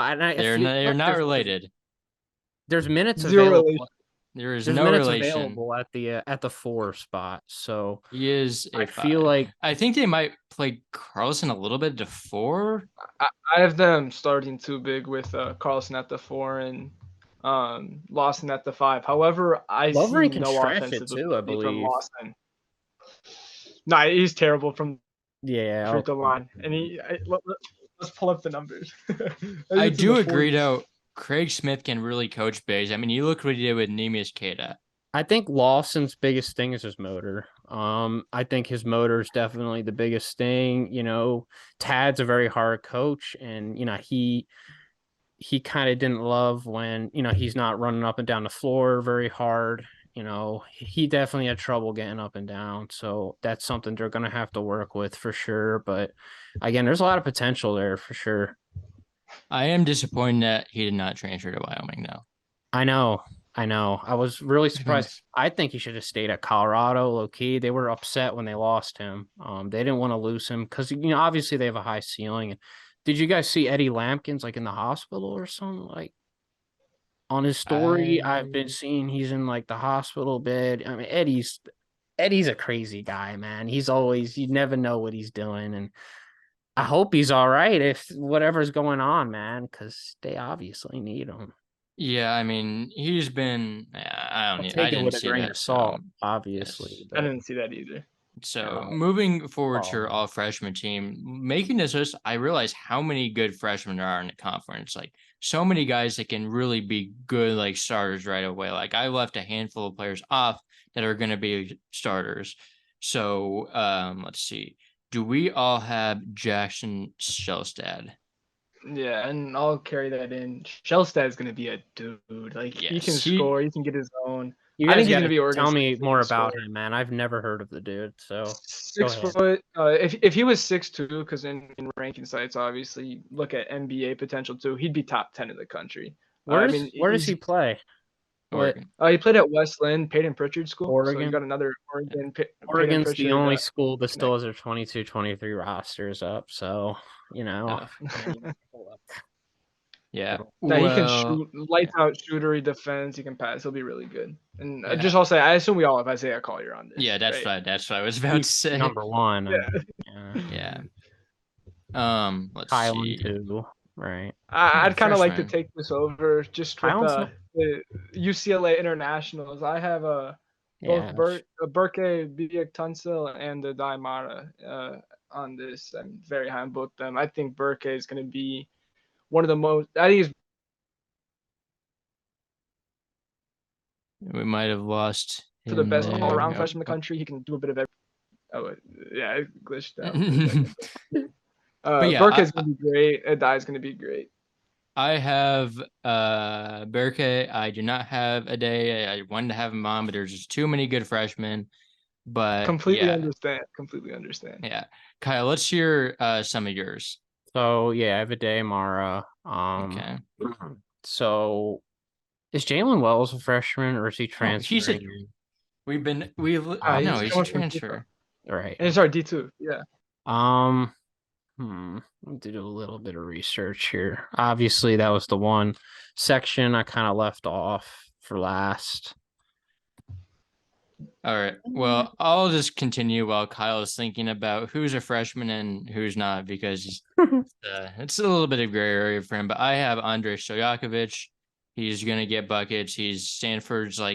I They're feel they're like not there's related. there's minutes Zero available. relation. There is There's no minutes relation. available at the 4 spot. So He is a I feel five. like I think they might play Carlson a little bit to four. I have them starting too big with Carlson at the 4 and Lawson at the 5. However, I see Lovering can no stretch it offensive too, I ability from believe. Lawson. Nah, he's terrible from the Yeah, free throw line. And let's pull up the numbers. I think I it's in the do agree 40s. though. Craig Smith can really coach bigs. I mean, you look what he did with Neemias Queta. I think Lawson's biggest thing is his motor. I think his motor is definitely the biggest thing. Tad's a very hard coach, and he kind of didn't love when he's not running up and down the floor very hard. He definitely had trouble getting up and down, so that's something they're gonna have to work with for sure. But again, there's a lot of potential there for sure. I am disappointed that he did not transfer to Wyoming though. I know. I know. I was really surprised. I think he should have stayed at Colorado, low key. They were upset when they lost him. They didn't want to lose him because obviously they have a high ceiling. Did you guys see Eddie Lampkins like in the hospital or something? Like on his story, I've been I seeing he's in like the hospital bed. I mean, Eddie's a crazy guy, man. He's always you never know what he's doing, and I hope he's all right if whatever's going on, man, because they obviously need him. Yeah, I mean, he's been. I'll I take it didn't with a see grain that. of So salt, obviously, yes. I but didn't see that either. So um, moving forward to oh, your all freshman team, making this list, I realize how many good freshmen there are in the conference. Like so many guys that can really be good, like starters right away. Like I left a handful of players off that are going to be starters. So let's see. Do we all have Jackson Shelstad? Yeah, and I'll carry that in. Shellstad's gonna be a dude. Like he can Yes, he. score, he can get his own. you I guys think he's got gonna to be Oregon tell State's me more leading about scorer. him, man. I've never heard of the dude, so go 6 ahead. foot. If he was 6'2", because in ranking sites, obviously look at NBA potential too. He'd be top 10 in the country. Where I does mean, where does he play? What Oregon. he played at Westland, Peyton Pritchard School. So you Oregon? got another Oregon Peyton Oregon's the Pritchard only school that still connect. has their 22-23 rosters up, so Oh, yeah. Now he can Well, shoot, lights out shootery defense. He can pass. He'll be really good. And yeah. just I'll say, I assume we all have Isaiah Collier on Yeah, this, right? that's what I was about he's to say. number one. I Yeah. mean, yeah. Yeah. Let's Kylan see. too, right? I'd kind of like to Freshman. take this over just with Kylan's not. the UCLA internationals. I have both Yeah, Berke Biak and the Daimara on this. I'm very high on both them. I think Berke is going to be one of the most. I think he's We might have lost to the him best all there. around freshman in the country. He can do a bit of everything. Oh, yeah, it glitched out for a second. But yeah, Berke is going to be great. Adai is going to be great. I have Berke. I do not have a day. I wanted to have him on, but there's just too many good freshmen. But Completely yeah, understand. Completely understand. yeah. Kyle, let's hear some of yours. so yeah, I have a day, Mara. Okay. So is Jalen Wells a freshman or is he Oh, he's a. transferring? No, He's he's a coming from Utah. transfer. Right. And sorry, D2. Yeah. Um, Let me do a little bit of research here. Obviously, that was the one section I kind of left off for last. All right. Well, I'll just continue while Kyle is thinking about who's a freshman and who's not because it's a little bit of gray area for him. But I have Andrei Stojakovic. He's gonna get buckets. He's the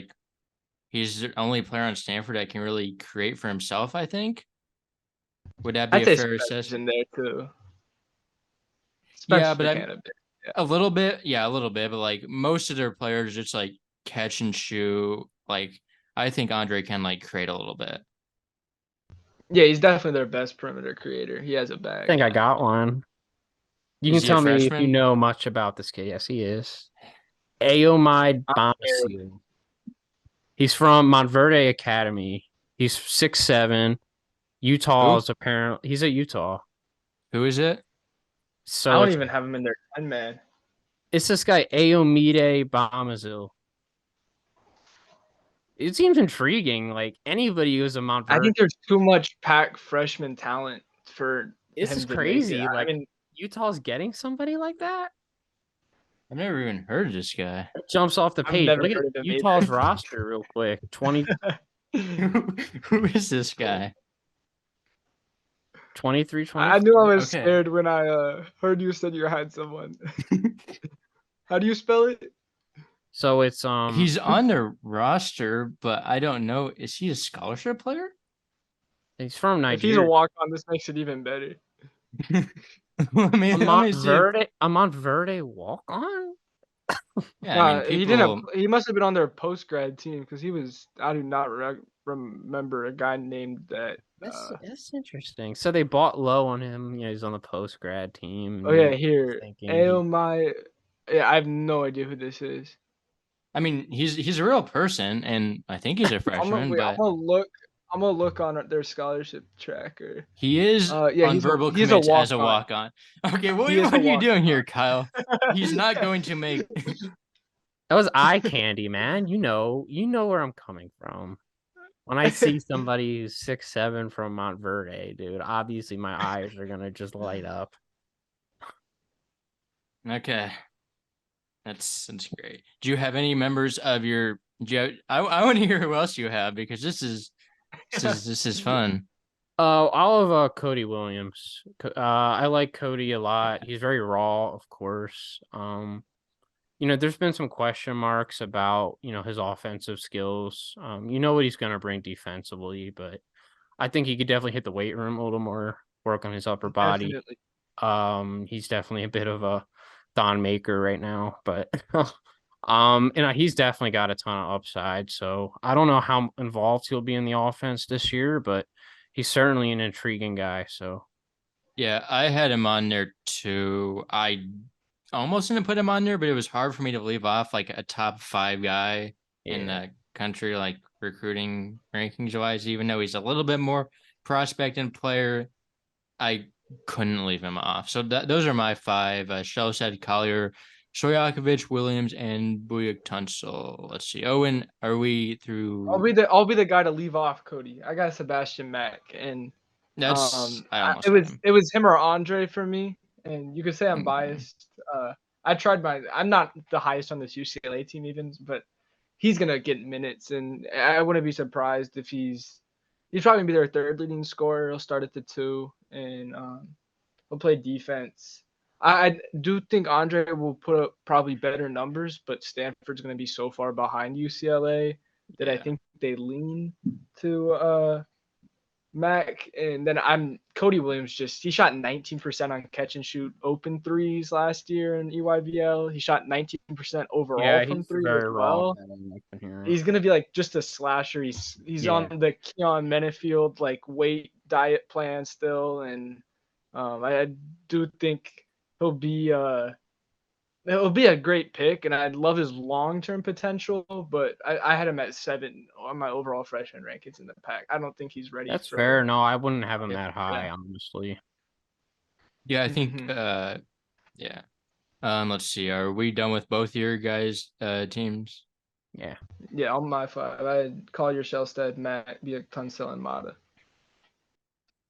only player on Stanford that can really create for himself. I think. Would that be I'd a say fair Spencer's assessment? in there too. Yeah, Spencer's but a I'm candidate. Yeah. a little bit. Yeah, a little bit. But like most of their players, just like catch and shoot. Like I think Andre can like create a little bit. Yeah, he's definitely their best perimeter creator. He has a I bag. think I got one. You can Is he a tell me if you freshman? know much about this kid. Yes, he is. Aomide I'm scared. Bonaciu. He's from Montverde Academy. He's 6'7". Who? Utah's apparently he's at Utah. Who is it? I So don't even have him in their 10 man. it's this guy Aomide Bonaciu. It seems intriguing. Like anybody who's a I Montverde, think there's too much pack freshman talent for this is him to make it. crazy. I Like mean, Utah's getting somebody like that. I've never even heard of this guy. It jumps off the I've page. never Look at heard of him Utah's either. roster real quick. 20, Who is this guy? 23, I knew I 24. was Okay. scared when I heard you said you had someone. How do you spell it? So it's He's on the roster, but I don't know. Is he a scholarship player? he's from If he's a Nigeria. walk-on, this makes it even better. Let me see if Amont Verde walk on. yeah, I mean Nah, he didn't. people He must have been on their post-grad team because he was. I do not remember a guy named that. That's interesting. So they bought low on him. He's on the post grad team. Oh And yeah, then here. thinking Oh he my. Yeah, I have no idea who this is. I mean he's a real person and I think he's a I'm gonna freshman, wait. I'm but gonna look. I'm gonna look on their scholarship tracker. he is Yeah, on verbal he's a commits as a walk-on. walk-on. Okay, He is what a are you doing here, walk-on. Kyle? He's not going to make that was eye candy, man. You know where I'm coming from. When I see somebody who's 6'7" from Montverde, dude, obviously my eyes are gonna just light up. Okay. That's great. Do you have any members of your I want to hear who else you have because this is fun. I'll have Cody Williams. I like Cody a lot. He's very raw, of course. There's been some question marks about, his offensive skills. You know what he's going to bring defensively, but I think he could definitely hit the weight room a little more, work on his upper body. Definitely. He's definitely a bit of a Don Maker right now, but he's definitely got a ton of upside. So I don't know how involved he'll be in the offense this year, but he's certainly an intriguing guy. So Yeah, I had him on there too. I almost didn't put him on there, but it was hard for me to leave off like a top 5 guy in yeah, the country, like recruiting rankings wise, even though he's a little bit more prospect and player. I couldn't leave him off. So those are my 5. Shell said Collier, Stojakovic, Williams, and Bujak Tunsil. Let's see. Owen, are we through? I'll be the guy to leave off Cody. I got Sebastian Mack, and I almost had him. it was him or Andre for me. And you could say I'm Okay. biased. I'm not the highest on this UCLA team even, but he's gonna get minutes, and I wouldn't be surprised if he's probably gonna be their third leading scorer. He'll start at the 2, and he'll play defense. I do think Andre will put up probably better numbers, but Stanford's going to be so far behind UCLA that I Yeah. think they lean to Mac. And then Cody Williams. He shot 19% on catch and shoot open threes last year in EYBL. He shot 19% overall yeah, from he's three as very raw. well. I've been hearing. He's gonna be like just a slasher. He's Yeah, on the Keon Menefield like weight diet plan still, and I do think he'll be it'll be a great pick, and I love his long term potential. But I had him at 7 on my overall freshman rankings in the pack. I don't think he's ready that's for. fair. No, I wouldn't have him that high, Yeah. honestly. Yeah, I think Hmm. yeah. Let's see. Are we done with both your guys' teams? Yeah. Yeah, on my 5, I had Collier, Shellstead, Matt, Biak, Tunsil, and Mata.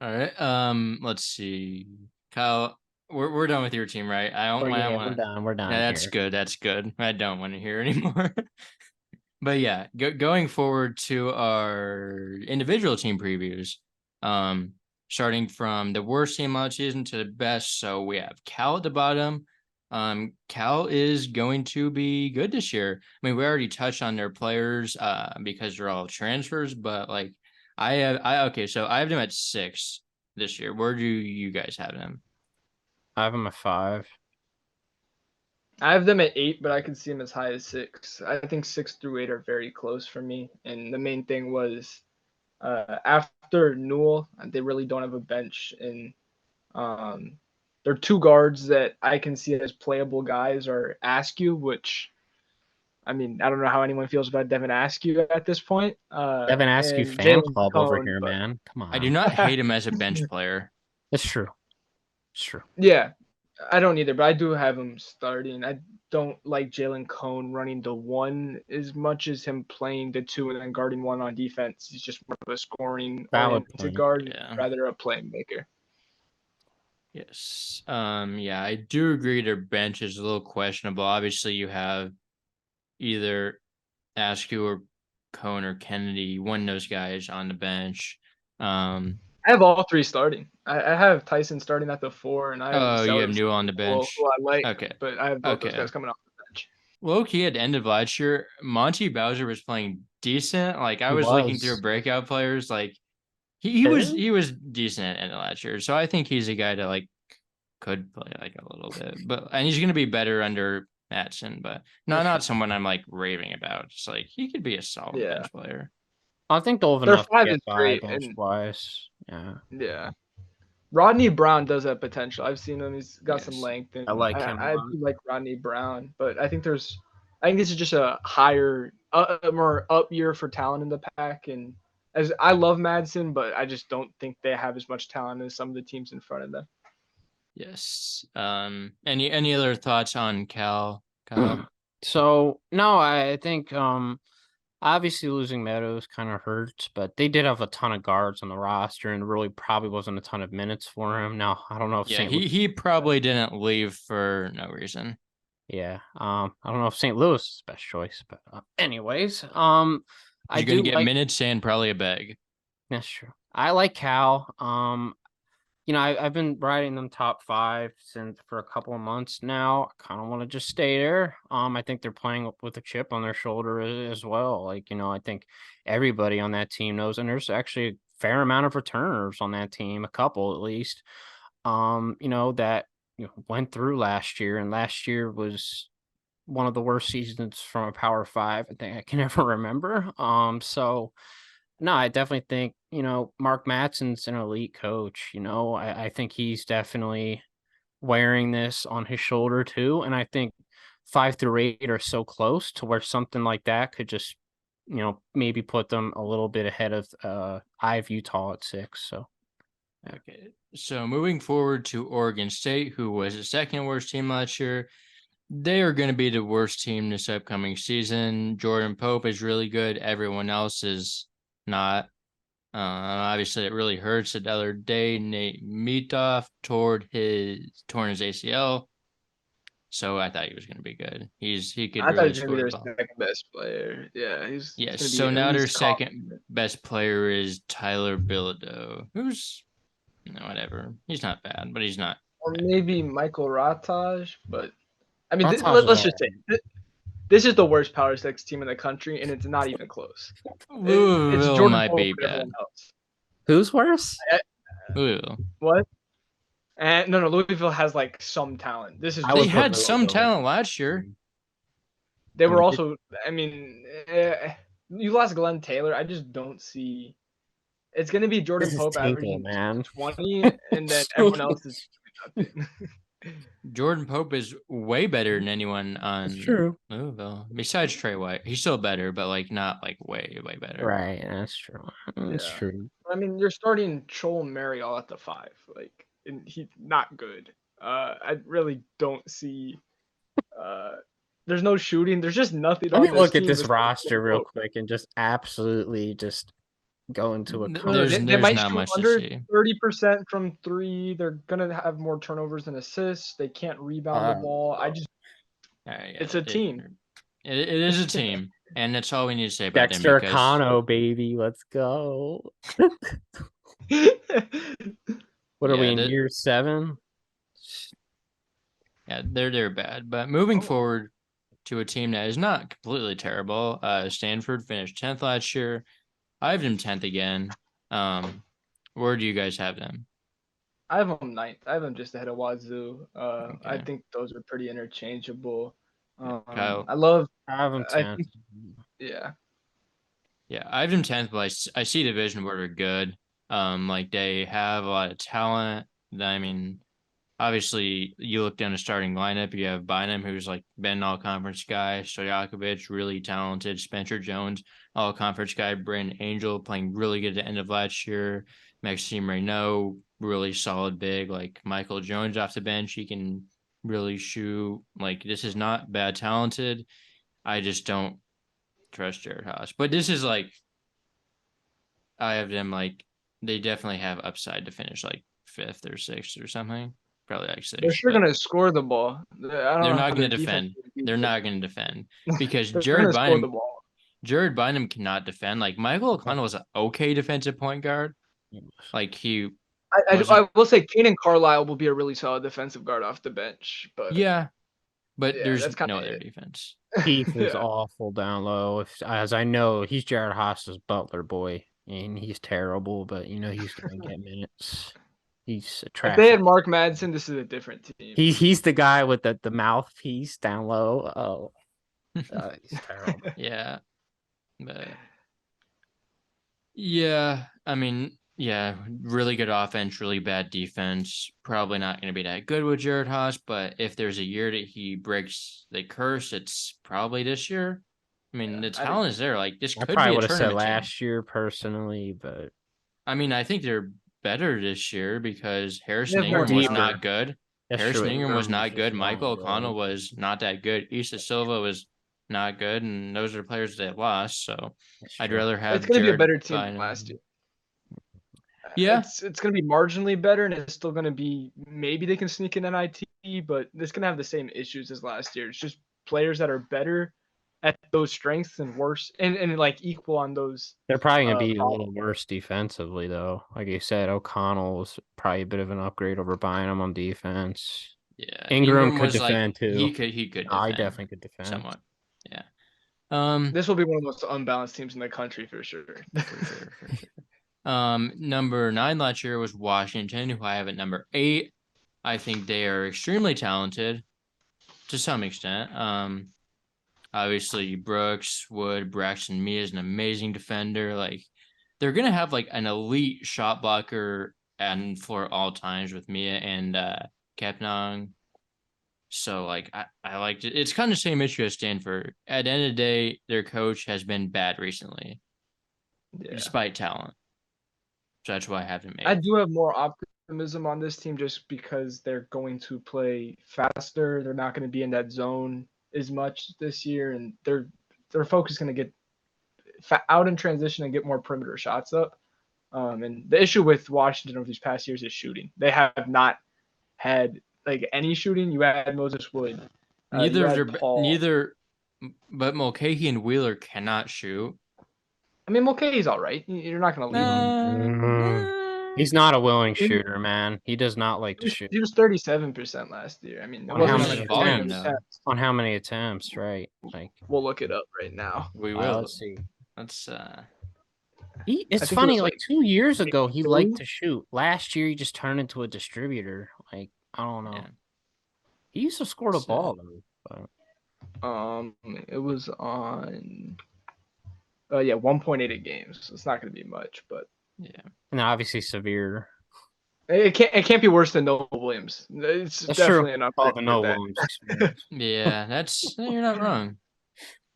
All right. Let's see. Kyle, we're done with your team, right? I don't Yeah, we're want to. done. We're Yeah, done that's here. good. That's good. I don't want to hear anymore. But yeah, going forward to our individual team previews. Um, Starting from the worst team last season to the best. So we have Cal at the bottom. Cal is going to be good this year. I mean, we already touched on their players because they're all transfers, but like okay, so I have them at 6 this year. Where do you guys have them? I have him at 5. I have them at 8, but I could see them as high as 6. I think 6 through 8 are very close for me. And the main thing was after Newell, they really don't have a bench. And there are 2 guards that I can see as playable guys are Askew, which, I mean, I don't know how anyone feels about Devin Askew at this point, Devin Askew and fan Jalen club over Cone. here, But man. Come I do on. not hate him as a bench player. It's true. It's true. yeah, I don't either, but I do have him starting. I don't like Jalen Cone running the 1 as much as him playing the 2 and then guarding 1 on defense. He's just more of a scoring Valid oriented point. guard Yeah. rather a playmaker. Yes. Yeah, I do agree their bench is a little questionable. Obviously, you have either Askew or Cohn or Kennedy, one of those guys on the bench. I have all three starting. I have Tyson starting at the 4, and I have Oh, you have Sellers, New on the who bench. I like, Okay. but I have both those Okay. guys coming off the bench. Low key at the end of last year, Monty Bowser was playing decent. Like I He was looking through was. breakout players, like he was Really? he was decent at the end of last year. So I think he's a guy that like could play like a little bit. But and he's gonna be better under Matson, but For not sure. someone I'm like raving about. Just like he could be a solid Yeah, bench player. I think they'll have they're enough to 5 get and by 3, bench and wise. Yeah. yeah, Rodney Brown does have potential. I've seen him; he's got some Yes. length, I and like him a I lot. do like Rodney Brown, but I think this is just a higher, more up year for talent in the pack, and as I love Madsen, but I just don't think they have as much talent as some of the teams in front of them. Yes. Any other thoughts on Cal? Kyle? So no, I think obviously losing Meadows kind of hurts, but they did have a ton of guards on the roster and really probably wasn't a ton of minutes for him. Now I don't know if Yeah, St. Louis, he probably didn't leave for no reason. yeah, I don't know if St. Louis is the best choice, but anyways, I You're gonna do get like minutes and probably a bag. that's true. I like Cal. I've been riding them top 5 since for a couple of months now. I kind of want to just stay there. I think they're playing with a chip on their shoulder as well. Like, I think everybody on that team knows, and there's actually a fair amount of returners on that team, a couple at least. That went through last year, and last year was one of the worst seasons from a Power 5 I think I can ever remember. So no, I definitely think, Mark Matson's an elite coach. I think he's definitely wearing this on his shoulder too. And I think 5 through 8 are so close to where something like that could just, maybe put them a little bit ahead of I have Utah at 6. So Okay. So moving forward to Oregon State, who was the second worst team last year. They are going to be the worst team this upcoming season. Jordan Pope is really good. Everyone else is not. Obviously, it really hurts. The other day, Nate Meatoff torn his ACL, so I thought he was going to be good. He could I thought he really was gonna be score the their ball. second best player. Yeah, he's Yes. gonna be So at now their least top. second best player is Tyler Bilodeau, who's whatever. He's not bad, but he's not Or bad. maybe Michael Rataj, but I mean, Artas is let's all just say this is the worst Power Six team in the country, and it's not even close. It's Louisville Jordan might Pope be and everyone bad. else. who's worse? I, Louisville. what? And no, Louisville has like some talent. This is I They would Jordan put had Pope. some Louisville. talent last year. They I were mean, also. I mean, you lost Glenn Taylor. I just don't see. It's gonna be Jordan this is Pope Tinkle, averaging man. 20, and then everyone else is nothing. Jordan Pope is way better than anyone That's on true. Louisville. Besides Trey White. He's still better, but like not like way, way better. Right, that's true. That's Yeah. true. I mean, you're starting Joel Mary all at the 5, like, and he's not good. I really don't see. Uh, there's no shooting. There's just nothing Let me on this look at team this besides roster Jordan real Pope. quick and just absolutely just go into a There's They there's might not shoot much to under see. 30% from 3. They're gonna have more turnovers than assists. They can't rebound the uh, ball. Yeah, It's a team. it is a team, and that's all we need to say about them Dexter because Kano, baby. Let's go. What are we yeah, in year 7? yeah, they're bad. But moving Oh, forward to a team that is not completely terrible. Stanford finished 10th last year. I have them 10th again. Where do you guys have them? I have them ninth. I have them just ahead of Wazoo. I Okay. think those are pretty interchangeable. Kyle. I love. I have them I 10th. think yeah. Yeah, I have them 10th, but I see Division where they're good. Like they have a lot of talent. I mean, obviously, you look down the starting lineup, you have Bynum, who's like been all conference guy, Stojakovic, really talented, Spencer Jones, all conference guy, Brandon Angel playing really good at the end of last year, Maxime Reynaud, really solid big, like Michael Jones off the bench, he can really shoot. Like this is not bad talented. I just don't trust Jared Haas. But this is like I have them like they definitely have upside to finish like 5th or 6th or something. probably like They're 6. sure But gonna score the ball. I don't they're know not how going their to defense defend. is gonna be, They're but not going to defend because they're gonna score the ball. Jared Bynum cannot defend. Like Michael O'Connell was an okay defensive point guard. Like he wasn't. I will say Kanan Carlisle will be a really solid defensive guard off the bench, but Yeah, but yeah, there's that's kind no of other it. defense. Keith is Yeah. awful down low. As I know, he's Jared Haas's butler boy, and he's terrible. But he's going to get minutes. He's a If they trash. had Mark Madsen, this is a different team. He's the guy with the mouthpiece down low. Oh, he's terrible. Yeah, but yeah, I mean, yeah, really good offense, really bad defense. Probably not going to be that good with Jared Haas, but if there's a year that he breaks the curse, it's probably this year. I mean, the talent is there. Like this I could be probably a would have said tournament team. last year personally, but I mean, I think they're better this year because Harrison have more Ingram was deeper. not good. That's Harrison true. Ingram was Ingram's not just good. not Michael good. O'Connell was not that good. Issa Silva was not good, and those are players that lost. So That's I'd true. rather have It's gonna be a Jared better team than Bynum. last year. Yeah, It's gonna be marginally better, and it's still gonna be maybe they can sneak in NIT, but it's gonna have the same issues as last year. It's just players that are better at those strengths and worse, and like equal on those. They're probably going to be a problems. little worse defensively, though. Like you said, O'Connell was probably a bit of an upgrade over Bynum on defense. yeah. Ingram could was defend too. he could I defend definitely could defend. somewhat. Yeah. This will be one of the most unbalanced teams in the country for sure. For sure. Number 9 last year was Washington, who I have at number 8. I think they are extremely talented to some extent. Obviously Brooks, Wood, Braxton Mee is an amazing defender. Like they're gonna have like an elite shot blocker and for all times with Mia and Kepnang. So like I liked it. It's kind of the same issue as Stanford. At the end of the day, their coach has been bad recently, despite talent. So that's why I have him made. I do have more optimism on this team just because they're going to play faster. They're not going to be in that zone as much this year, and their focus is going to get out in transition and get more perimeter shots up. And the issue with Washington over these past years is shooting. They have not had like any shooting. You had Moses Wood. Neither, but Mulcahy and Wheeler cannot shoot. I mean, Mulcahy's all right. You're not going to leave him. He's not a willing shooter, man. He does not like to shoot. He was 37% last year. I mean, it On wasn't how on many a volume attempts? On how many attempts, right? Like we'll look it up right now. We will. Let's see. Let's It's funny, like 2 years ago he 2? liked to shoot. Last year he just turned into a distributor. Like, I don't know. Yeah. He used to score the ball though. But... it was on 1.8 a game. So it's not gonna be much, but yeah. And obviously severe. It can't be worse than Noah Williams. It's That's definitely true. an upgrade. The Noah Williams experience. Yeah, you're not wrong.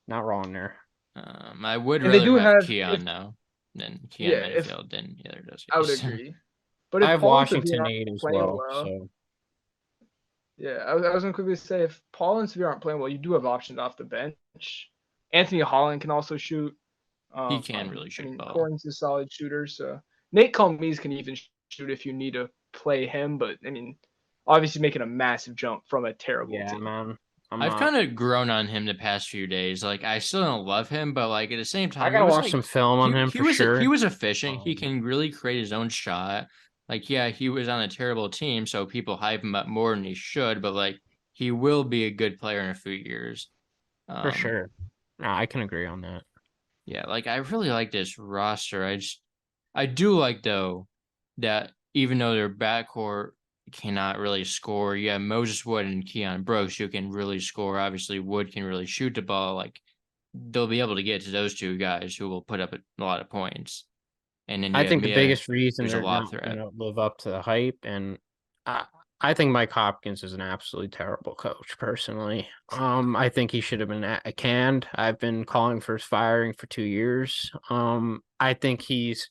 Not wrong there. I would And they rather do have have- Keon now than Keon Minifield than the other does. I would agree. But if I have Paul and Washington Severe 8 as playing well. So Yeah, I was gonna quickly say if Paul and Severe aren't playing well, you do have options off the bench. Anthony Holland can also shoot. He can really shoot the ball. Corn's a solid shooter, so Nate Calmes can even shoot if you need to play him. But I mean, obviously making a massive jump from a terrible team. Man. I've kind of grown on him the past few days. Like I still don't love him, but like at the same time, I gotta watch some film on him for sure. He was efficient. He can really create his own shot. Like, yeah, he was on a terrible team, so people hype him up more than he should, but like he will be a good player in a few years. For sure. No, I can agree on that. Yeah, like I really like this roster. I do like though that even though their backcourt cannot really score, you have Moses Wood and Keon Brooks who can really score. Obviously, Wood can really shoot the ball. Like they'll be able to get to those two guys who will put up a lot of points. And then I think the biggest reason they're not going to live up to the hype, and I think Mike Hopkins is an absolutely terrible coach, personally. I think he should have been canned. I've been calling for his firing for 2 years. I think he's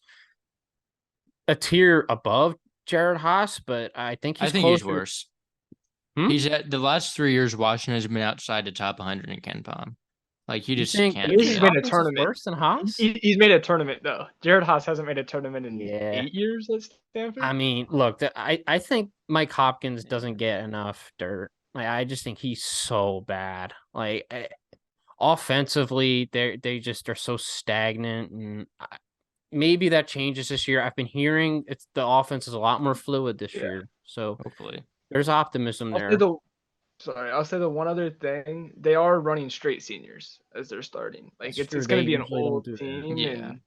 a tier above Jared Haas, but I think he's worse. He's at the last 3 years, Washington has been outside the top 100 in Ken Palm. Like he You just think At can't least do he's AP's it. made a offense is tournament. worse than Haas? He's made a tournament though. Jared Haas hasn't made a tournament in Yeah. 8 years at Stanford. I mean, look, I think Mike Hopkins doesn't get enough dirt. Like, I just think he's so bad. Like, offensively, they just are so stagnant, and maybe that changes this year. I've been hearing the offense is a lot more fluid this Yeah. year, so Hopefully. there's optimism I'll say there. the I'll say the one other thing, they are running straight seniors as they're starting. Like That's it's true. They gonna be an usually don't old do that. team, Yeah. and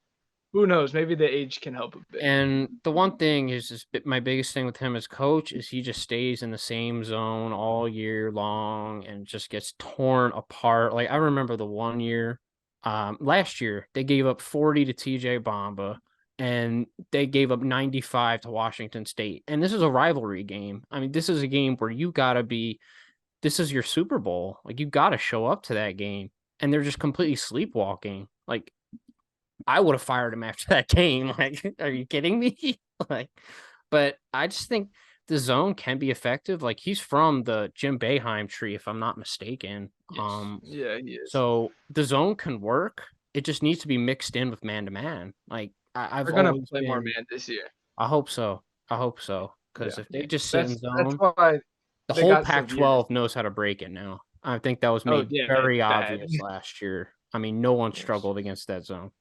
who knows, maybe the age can help a bit. And the one thing is my biggest thing with him as coach is he just stays in the same zone all year long and just gets torn apart. Like I remember the one year, last year they gave up 40 to TJ Bamba and they gave up 95 to Washington State. And this is a rivalry game. I mean, this is a game where this is your Super Bowl. Like you gotta show up to that game. And they're just completely sleepwalking. Like I would have fired him after that game. Like, are you kidding me? Like, but I just think the zone can be effective. Like, he's from the Jim Boeheim tree, if I'm not mistaken. Yes. Yeah, he is. So the zone can work. It just needs to be mixed in with man to man. Like, I've They're gonna always play more been. man this year. I hope so. I hope so. Because Yeah, if they just sit in that's zone, why the they whole got Severe. Pac-12 knows how to break it now. I think that was Oh made yeah, very bad. obvious last year. I mean, no one Yes. struggled against that zone.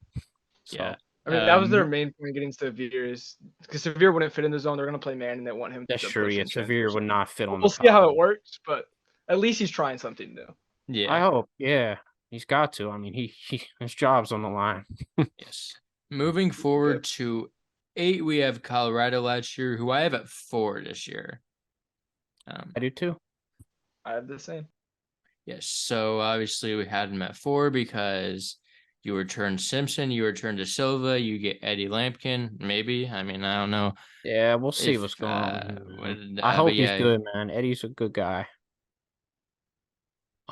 Yeah. So. I mean, that was their main point getting Severe is because Severe wouldn't fit in the zone. They're gonna play man, and they want him That's to true. push Yeah, in Severe would transition. not fit on the We'll see how it Falcons. works, but at least he's trying something new. I Yeah. hope. Yeah, he's got to. I mean, he his job's on the line. Yes. Moving forward to 8, we have Colorado last year, who I have at 4 this year. I do too. I have the same. Yes. So obviously we had him at 4 because you return Simpson, you return to Silva, you get Eddie Lampkin, maybe. I mean, I don't know Yeah, we'll see if what's going on with him, man. I but hope he's yeah, good, man. Eddie's a good guy.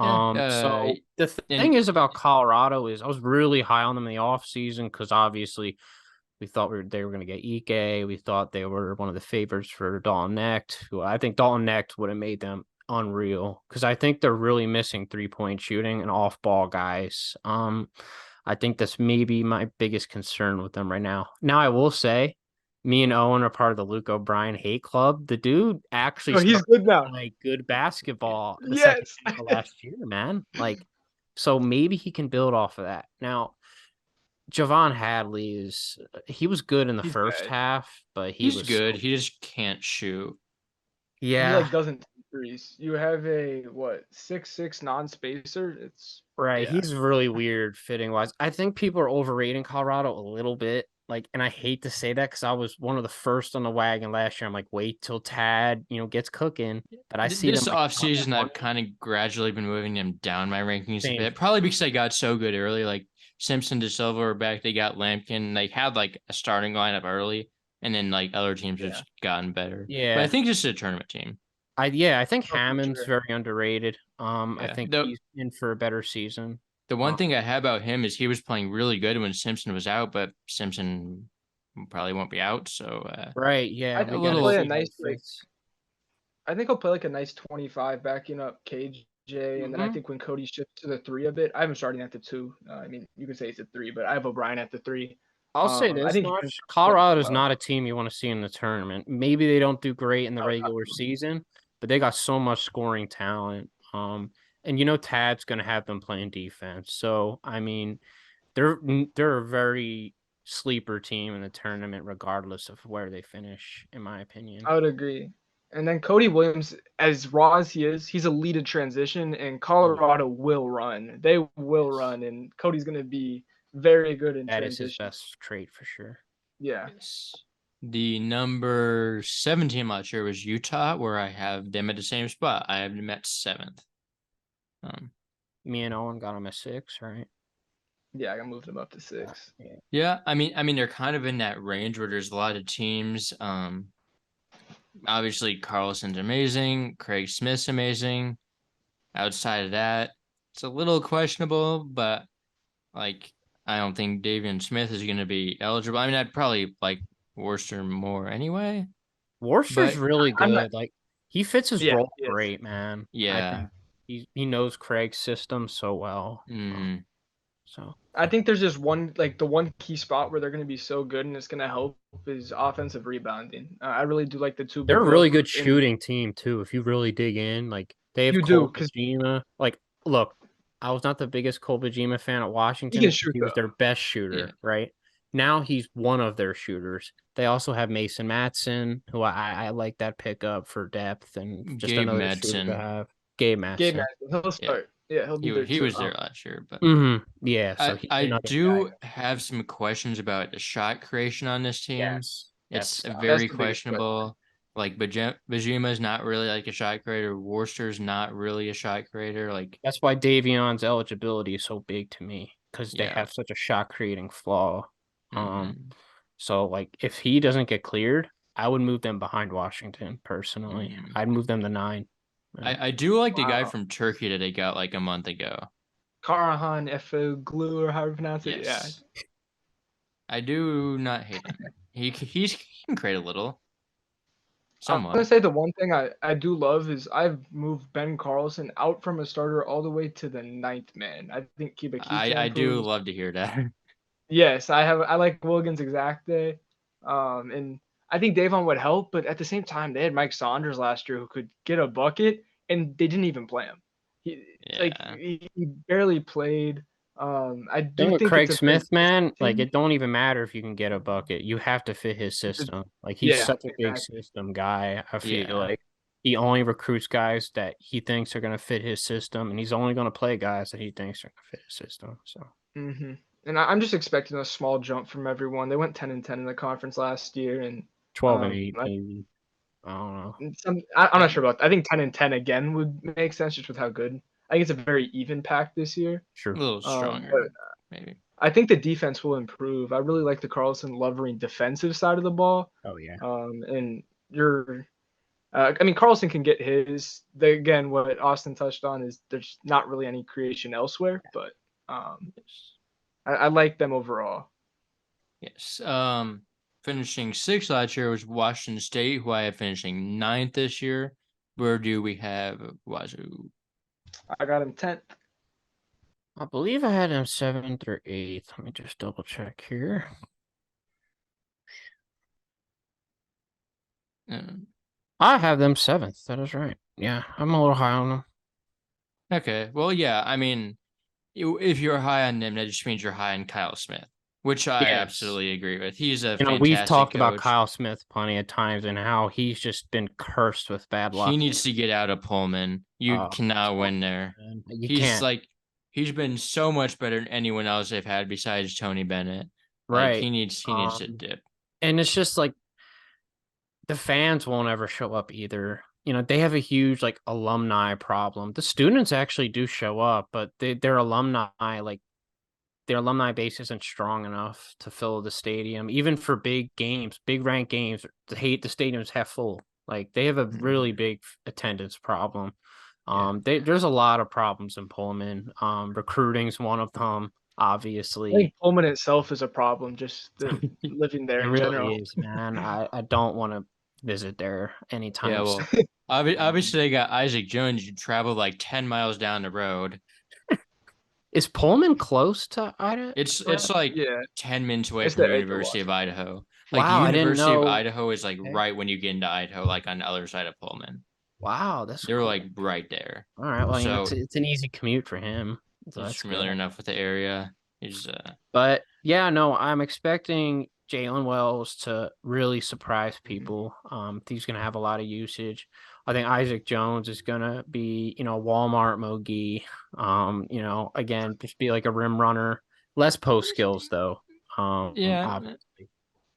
yeah, So the thing and is about Colorado is I was really high on them in the offseason because obviously we thought they were going to get Ike. We thought they were one of the favorites for Dalton Knecht, who I think Dalton Knecht would have made them unreal because I think they're really missing 3-point shooting and off ball guys. I think that's maybe my biggest concern with them right now. Now I will say, me and Owen are part of the Luke O'Brien hate club. The dude actually Oh, he's started good to now. play good basketball the second Yes. half of last year, man. Like, so maybe he can build off of that. Now, Javon Hadley he was good in the He's first bad. half, but he he's was good. so He just can't shoot. He yeah, like doesn't take threes. You have a what 6'6" non-spacer. It's right. yeah. He's really weird fitting wise. I think people are overrating Colorado a little bit. Like, and I hate to say that because I was one of the first on the wagon last year. I'm like, wait till Tad, gets cooking. But I see them This like top offseason, I've 20. kind of gradually been moving him down my rankings a Same. bit, probably because I got so good early. Like Simpson to Silva were back. They got Lampkin. They had like a starting lineup early, and then like other teams have Yeah. just gotten better. But I Yeah. think this is a tournament team. I think Oh, for Hammond's sure. very underrated. I Yeah. think he's in for a better season. The one Uh, thing I have about him is he was playing really good when Simpson was out, but Simpson probably won't be out. So right. Yeah. I a We think got he'll to play a little, see how nice it like. fits. I think he'll play like a nice 25 backing up KJ, and then I Mhm. think when Cody shifts to the 3 a bit, I have him starting at the 2. I mean, you could say it's a 3, but I have O'Brien at the 3. I'll say I this think he can much: play Colorado is well. not a team you want to see in the tournament. Maybe they don't do great in the Oh, regular season, but they got so much scoring talent. And Tad's going to have them playing defense. So I mean, they're a very sleeper team in the tournament, regardless of where they finish, in my opinion. I would agree. And then Cody Williams, as raw as he is, he's a lead in transition, and Yeah, Colorado will run. They will yes, run, and Cody's going to be very good in that is his transition. best trait for sure. Yeah. yes. The number 17 last year was Utah, where I have them at the same spot. I have them at 7th. Me and Owen got him at 6, right? Yeah, I moved him up to 6. Yeah. Yeah, I mean, they're kind of in that range where there's a lot of teams. Obviously Carlson's amazing, Craig Smith's amazing. Outside of that, it's a little questionable, but like I don't think Davian Smith is going to be eligible. I mean, I'd probably like Worcester more anyway, Worcester's but really I'm not. good. Like he fits his Yeah, role he is. great, man. I yeah, think he knows Craig's system so well. Mm. So I think there's just one like the one key spot where they're going to be so good and it's going to help is offensive rebounding. I really do like the two they're big a really love good in shooting team too. If you really dig in, like they have you do Cole because Bajima. Like, look, I was not the biggest Cole Bajima fan at he Washington can because shoot he was though. their best Yeah. shooter, right? Now he's one of their shooters. They also have Mason Matson, who I like that pickup for depth and just Gabe another shooter to Madsen. have. Gabe Gabe Matson. Madison, he'll Yeah. start. Yeah, he'll be there He too. was there last year, but Yeah, so he's I another guy. do have some questions about the shot creation on this team. Yes, It's that's That's very the biggest question. questionable. Like Bajima is not really like a shot creator. Worcester's not really a shot creator. Like, that's why Davion's eligibility is so big to me because they yeah. have such a shot creating flaw. Um, Hmm. so like if he doesn't get cleared, I would move them behind Washington personally. Hmm. I'd move them to 9. Yeah. I do like the guy Wow. from Turkey that they got like a month ago. Karahan Efoglu or however you pronounce it. Yeah. Yes. I do not hate him. He can create a little, I'm gonna somewhat. say the one thing I do love is I've moved Ben Carlson out from a starter all the way to the ninth man. I think Kibakita I do improves. love to hear that. Yes, I like Williams exacte. And I think Davon would help, but at the same time, they had Mike Saunders last year who could get a bucket, and they didn't even play him. He Yeah. he barely played. I Thing do with think it's Craig a very Smith, man, like team. it don't even matter if you can get a bucket. You have to fit his system. Like he's Yeah, such a big exactly. system guy. I feel Yeah. like he only recruits guys that he thinks are gonna fit his system, and he's only gonna play guys that he thinks are gonna fit his system. So And I'm just expecting a small jump from everyone. They went 10-10 in the conference last year, and 12-8 I, maybe. I don't know. I'm not Yeah. sure about that. I think 10-10 again would make sense just with how good. I think it's a very even pack this year. Sure. A little But stronger, maybe. I think the defense will improve. I really like the Carlson Lovering defensive side of the ball. Oh yeah. And you're, I mean, Carlson can get his. Again, what Austin touched on is there's not really any creation elsewhere, but Yes. I like them overall. Yes. Finishing sixth last year was Washington State, who I have finishing ninth this year. Where do we have Wazoo? I got him 10th. I believe I had him 7th or 8th. Let me just double check here. I have them 7th. That is right. Yeah, I'm a little high on them. Okay. Well, yeah. I mean, if you're high on them, that just means you're high on Kyle Smith, which I Yes. absolutely agree with. He's a We've fantastic talked about coach. Kyle Smith plenty of times and how he's just been cursed with bad He luck. needs to get out of Pullman. You cannot win there. You He's can't. like, he's been so much better than anyone else they've had besides Tony Bennett. Like Right. he needs to dip. And it's just like the fans won't ever show up either. They have a huge like alumni problem. The students actually do show up, but their alumni base isn't strong enough to fill the stadium, even for big games, big ranked games. The stadium's half full. Like they have a really big attendance problem. Yeah. There's a lot of problems in Pullman. Recruiting's one of them, I obviously. think Pullman itself is a problem, just the living there It in really general. is, man. I don't want to visit there Yeah. anytime soon. Well, obviously they got Isaac Jones. You travel like 10 miles down the road. Is Pullman close to Ida? It's like Yeah, 10 minutes away it's from the edge of University of Washington. Idaho. Like Wow, I didn't University of know. Idaho is like Okay. right when you get into Idaho, like on the other side of Pullman. Wow, that's They're cool. like right there. All right, well, So it's an easy commute for him, so he's that's familiar good. enough with the area. He's But yeah, no, I'm expecting Jalen Wells to really surprise people. He's gonna have a lot of usage. I think Isaac Jones is gonna be, Walmart Mogi. Again, just be like a rim runner. Less post skills though. yeah. Obviously.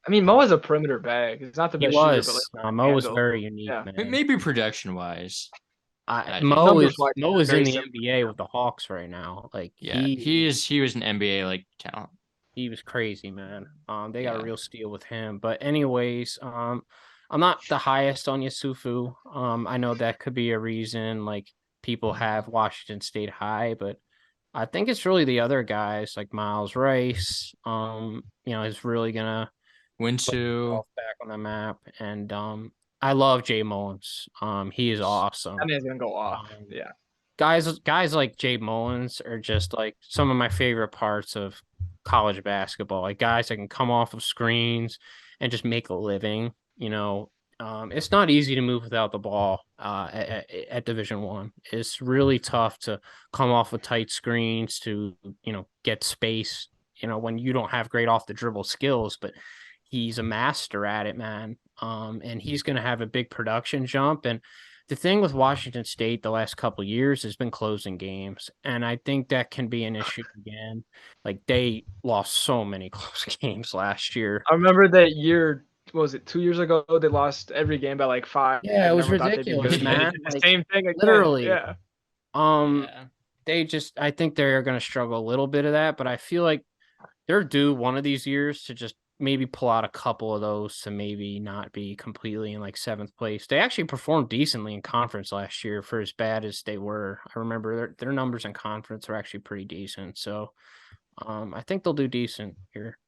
I mean, Mo is a perimeter bag. He's not the He best shooter, but was. like Mo was handle. very unique, Yeah, man. Maybe production wise. I think Mo numbers is wise, Mo is in very the similar. NBA with the Hawks right now. Like yeah, he was an NBA like talent. he was crazy, man. They got a Yeah. real steal with him. But anyways, I'm not the highest on Yusufu. I know that could be a reason. Like people have Washington State high, but I think it's really the other guys like Miles Rice. Is really gonna put Winsu. himself back on the map. And I love Jay Mullins. He is That awesome. man's gonna go off. Um, Yeah. guys like Jay Mullins are just like some of my favorite parts of college basketball. Like guys that can come off of screens and just make a living. It's not easy to move without the ball at Division One. It's really tough to come off of tight screens to get space. When you don't have great off the dribble skills, but he's a master at it, man. And he's going to have a big production jump. And the thing with Washington State the last couple of years has been closing games, and I think that can be an issue again. Like they lost so many close games last year. I remember that year. What was it 2 years ago? They lost every game by like 5, Yeah, it and was everyone thought they'd be ridiculous, good. And they man. did the Like same thing again. literally. Yeah. Um, Yeah. I think they're going to struggle a little bit of that, but I feel like they're due one of these years to just maybe pull out a couple of those to maybe not be completely in like seventh place. They actually performed decently in conference last year for as bad as they were. I remember their numbers in conference are actually pretty decent. So I think they'll do decent here.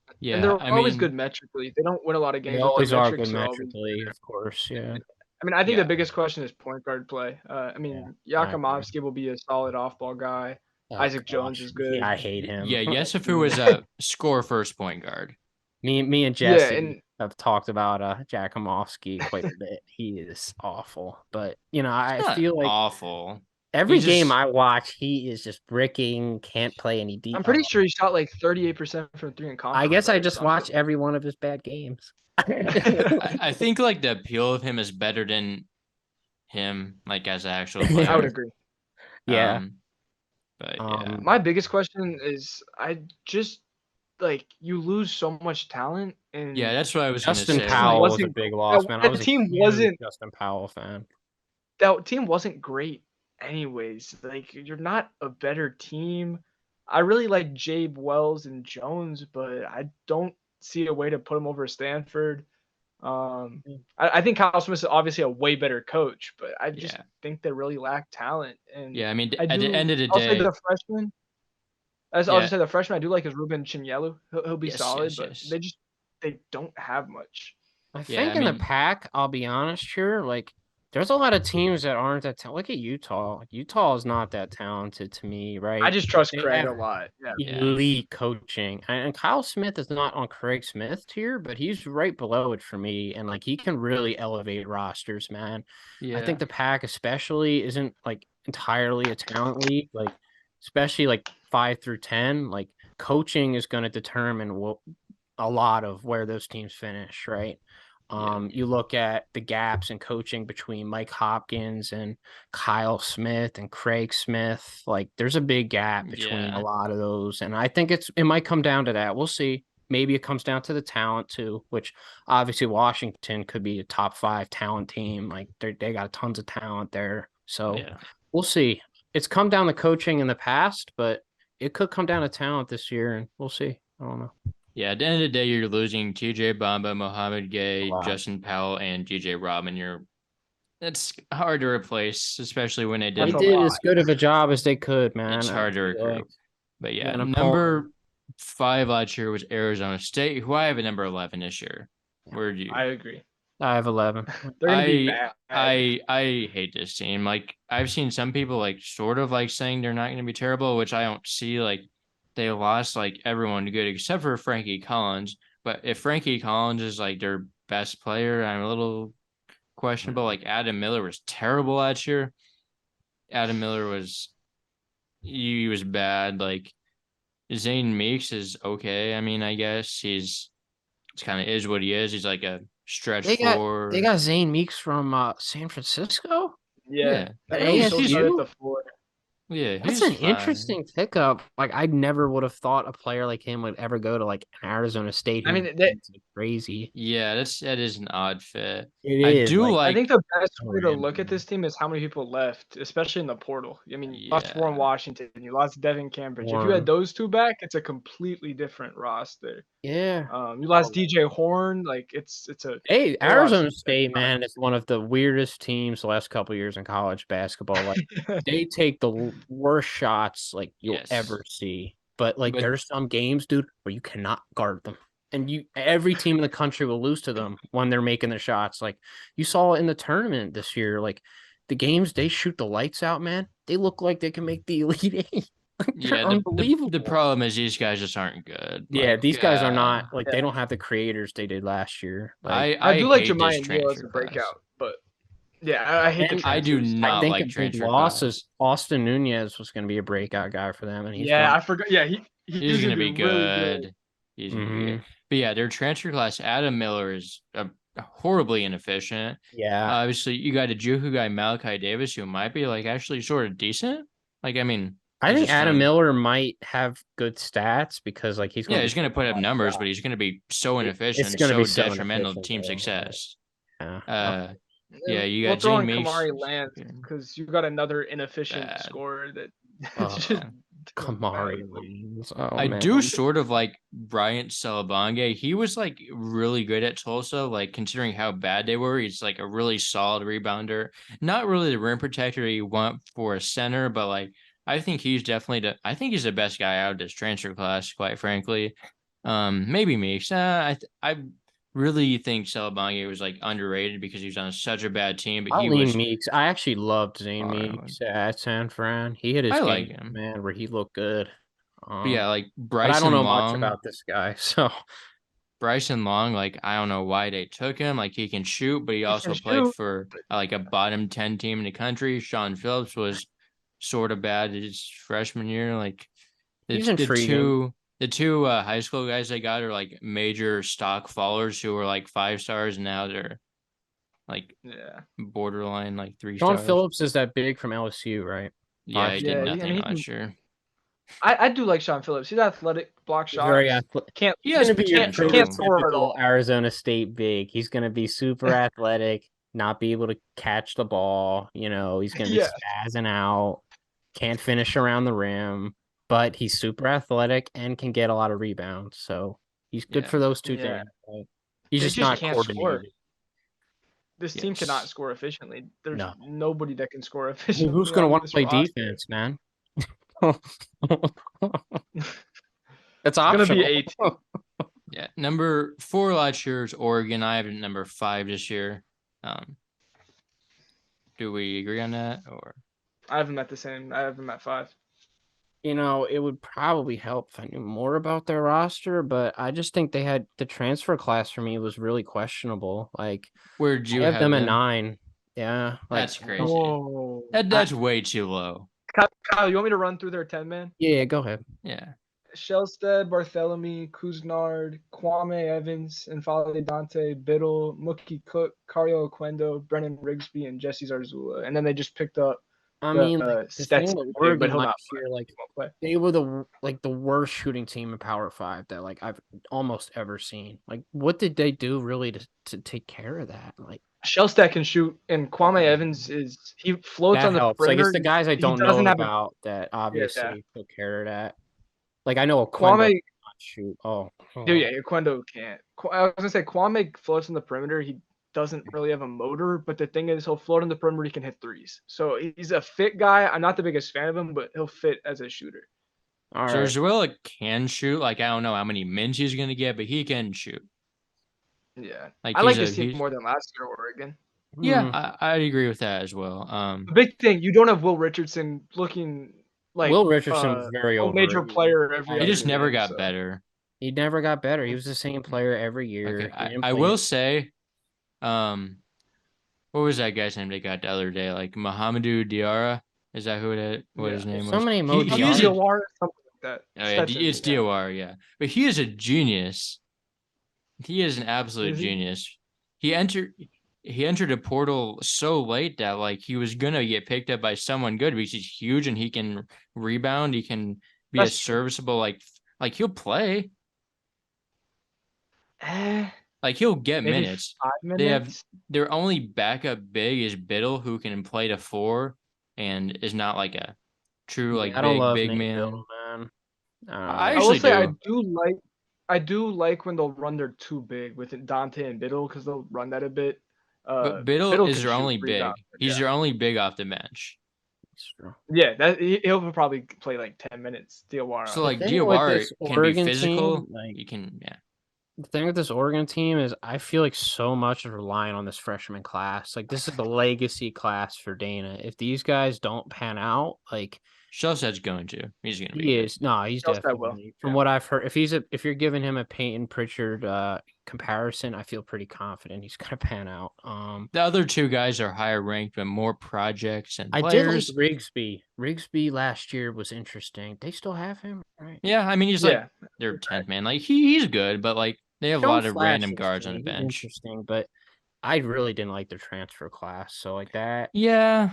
And Yeah. they're I always mean, good metrically. They don't win a lot of They games, but their always are good metrics are always metrically, there. of course. Yeah. I mean, I think the yeah. biggest question is point guard play. I Yeah. mean, I agree. Yakimovsky will be a solid off-ball guy. Oh Isaac Jones gosh. is Yeah, good. I hate him. Yeah. Yesufu was a score first point guard. Me and Yeah, Jesse and have talked about Jakimovsky quite a bit. He is awful. But I Not feel like awful. every He's game just I watch, he is just bricking, can't play any I'm deep. pretty sure he shot like 38% from three in I conference guess I play or just something. watch every one of his bad games. I think like the appeal of him is better than him, like as an actual I would player. agree. Yeah. But yeah. My biggest question is I just like you lose so much talent Yeah, and that's what I was gonna Justin the team say. Powell was a wasn't big loss, man. I was a huge Justin Powell fan. that team wasn't great anyways. Like you're not a better team. I really like Jabe Wells and Jones, but I don't see a way to put them over Stanford. I think Kyle Smith is obviously a way better coach, but I just Yeah. think they really lack talent. And Yeah. I mean, I at the do. end of the I'll say day, the freshman. I'll yeah. just say the freshman I do like is Ruben Chinyelu. He'll be Yes, solid, yes, but yes. they don't have much. I Yeah, I think in the mean, pack, I'll be honest here, like there's a lot of teams that aren't that talented. Look at Utah. Utah is not that talented to me, I right? just trust They Craig have a lot. Yeah. yeah. elite coaching. And Kyle Smith is not on Craig Smith tier, but he's right below it for me. And like he can really elevate rosters, man. I Yeah. think the pack especially isn't like entirely a talent league, like especially like 5 through 10. Like coaching is going to determine a lot of where those teams finish, right? Yeah. You look at the gaps in coaching between Mike Hopkins and Kyle Smith and Craig Smith. Like there's a big gap between a Yeah. lot of those. And I think it might come down to that. We'll see. Maybe it comes down to the talent too, which obviously Washington could be a top 5 talent team. Like they got tons of talent there. So Yeah. we'll see. It's come down to coaching in the past, but it could come down to talent this year, and we'll see. I don't know. Yeah, at the end of the day, you're losing TJ Bamba, Mohamed Gay, Wow. Justin Powell, and GJ Robin. That's hard to replace, especially when they They That's a didn't did like lot. as good of a job as they could, man. it's I hard to feel like recruit. But yeah, and number 5 last year was Arizona State, who I have at number 11 this year. Where do you? I agree. I have 11. They're gonna be I bad. I hate this team. Like I've seen some people like sort of like saying they're not going to be terrible, which I don't see. Like they lost like everyone good except for Frankie Collins. But if Frankie Collins is like their best player, I'm a little questionable. Like Adam Miller was terrible last year. Adam Miller was he was bad. Like Zane Meeks is okay. I mean, I guess he's it's kind of is what he is. He's like a stretch They four. got Zane Meeks from San Francisco Yeah, Yeah, at he was so he's good at ASU. the floor. yeah, That's he's an fine. interesting pickup. Like I never would have thought a player like him would ever go to like an Arizona State I who mean, they, is crazy. Yeah, that is an odd fit. It I is do like I think like the best so way to look at random. this team is how many people left, especially in the portal. I mean, you lost Warren yeah, Washington, you lost Devin Cambridge. If you had Warm. those two back, it's a completely different roster. Yeah. You lost DJ Horn, like it's a Hey, they lost Arizona State, man, is one of the weirdest teams the last couple years in college basketball. Like they take the worst shots like you'll yes, ever see. But like but there's some games, dude, where you cannot guard them. And every team in the country will lose to them when they're making the shots. Like you saw in the tournament this year, like the games they shoot the lights out, man. they look like they can make the Elite Eight. Like, they're Yeah, unbelievable. the problem is these guys just aren't good. Yeah, Like, these guys are not like Yeah. they don't have the creators they did last year. Like, I I do like hate this Jemiah Neal as transfer a class. breakout, but yeah, I hate the and I do transfers. I not think a like big transfer loss is class. Austin Nunez was going to be a breakout guy for them, and he's Yeah, gone. I forgot. Yeah, He's he's gonna gonna be be really good. good. He's gonna be Hmm. good. But yeah, their transfer class, Adam Miller is horribly inefficient. Yeah, Obviously, you got a Juku guy, Malachi Davis, who might be like actually sort of decent. Like, I mean, I he's think just Adam throwing. Miller might have good stats because like he's going Yeah, to be he's gonna taking put a up lot of numbers, but shots. he's gonna be so It's inefficient, going to be so so detrimental to inefficient team though. success. Yeah. Uh, yeah, And you we'll got throw Zane in Meeks. Kamari Lance because you got another inefficient Bad. scorer that it's Oh, just Yeah. doesn't matter. Kamari Williams. Oh I man. do sort of like Bryant Salabange. He was like really good at Tulsa, like considering how bad they were. He's like a really solid rebounder. Not really the rim protector you want for a center, but like I think he's definitely I think he's the best guy out of this transfer class, quite frankly. Maybe Meeks. I really think Salabange was like underrated because he was on such a bad team, but he Lean was Meeks. I actually loved Zane far and away. Meeks at San Fran. He hit his I like game, him. man, where he looked good. But yeah, like But I don't Bryson know much Long. about this guy, so Bryson Long, like I don't know why they took him. Like he can shoot, but he He can also played shoot. for like a bottom 10 team in the country. Sean Phillips was sort of bad his freshman year. Like he's the intriguing. two high school guys they got are like major stock followers who were like 5 stars and now they're like Yeah, borderline like three Sean stars. Phillips is that big from LSU, right? Yeah, Five he did star. yeah. I nothing mean, last year. I do like Sean Phillips. He's athletic, block He's very shots. athletic. Can't He He's has gonna be your can't potential. score at prototypical all. Arizona State big. He's gonna be super athletic, not be able to catch the ball. He's gonna be Yeah, spazzing out, can't finish around the rim, but he's super athletic and can get a lot of rebounds. So he's good Yeah. for those two yeah. things. But he's They just just not can't score. coordinated. This team cannot Yes. score efficiently. There's No. nobody that can score Who's efficiently gonna on want to this play roster. defense, man? That's It's gonna be optional. 18. Yeah. Number 4 last year is Oregon. I have number 5 this year. Do we agree on that or I have them at the same. I have them at 5. It would probably help if I knew more about their roster, but I just think they had the transfer class for me was really questionable. Like, where'd you I have them at them? 9. Yeah, like That's I don't. crazy. Whoa. That's way too low. Kyle, you want me to run through their 10-man? Yeah, go ahead. Yeah. Shelstead, Barthélemy, Cousinard, Kwame Evans, Infale Dante, Biddle, Mookie Cook, Cario Oquendo, Brennan Rigsby, and Jesse Zarzula. And then they just picked up I the mean, like the thing Stetson, with kid, but Oregon he'll not last play. year, like He won't play. they were the worst shooting team in Power Five that like I've almost ever seen. Like, what did they do really to take care of that? Like Shellstack can shoot, and Kwame Evans he floats that on the helps. Like perimeter. it's the guys I He don't doesn't know have a about that yeah. obviously took care of that. Like I know Oquendo Kwame, cannot shoot. Oh, dude, yeah, Oquendo can't. I was gonna say Kwame floats on the perimeter. He doesn't really have a motor, but the thing is, he'll float on the perimeter. He can hit threes, so he's a fit guy. I'm not the biggest fan of him, but he'll fit as a shooter. all right. Zarzuela can shoot. Like I don't know how many minutes he's gonna get, but he can shoot. Yeah, Like I like this team more than last year, Oregon. Yeah, I'd agree with that as well. The big thing, you don't have Will Richardson looking like Will Richardson was very a major overrated. player every he other just never game, got so. better. He never got better. He was the same player every year. Okay, I will say, what was that guy's name they got the other day? Like Mohamedou Diarra? Is that what his name was? So many He is Diarra. Something like that. Oh, yeah, it's Diawara, yeah. But he is a genius. He is an absolute genius. He entered a portal so late that like he was gonna get picked up by someone good because he's huge and he can rebound. He can be a serviceable like he'll play. Like he'll get minutes. 5 minutes. Their only backup big is Biddle, who can play to 4 and is not like a true like I don't love big Nate man. Biddle, man. I will actually say do. I do like when they'll run their 2 big with Dante and Biddle because they'll run that a bit. But Biddle is their only big. Rebound, He's their only big off the bench. Yeah, he'll probably play like 10 minutes. Diawara. So like Diawara can be physical. Team, you can The thing with this Oregon team is I feel like so much is relying on this freshman class. Like this is the legacy class for Dana. If these guys don't pan out, like Shellset's going to. He's going to be he good. is, no, he's Else that will. definitely from Yeah. what I've heard. If you're giving him a Peyton Pritchard comparison, I feel pretty confident he's gonna pan out. The other two guys are higher ranked, but more projects and I did like players. Rigsby. Rigsby last year was interesting. They still have him, right? Yeah, I mean he's like Yeah. their 10th man. Like he's good, but like they have a Shown lot of random flashes guards to on the me. He's bench. interesting, but I really didn't like the transfer class. So like that Yeah.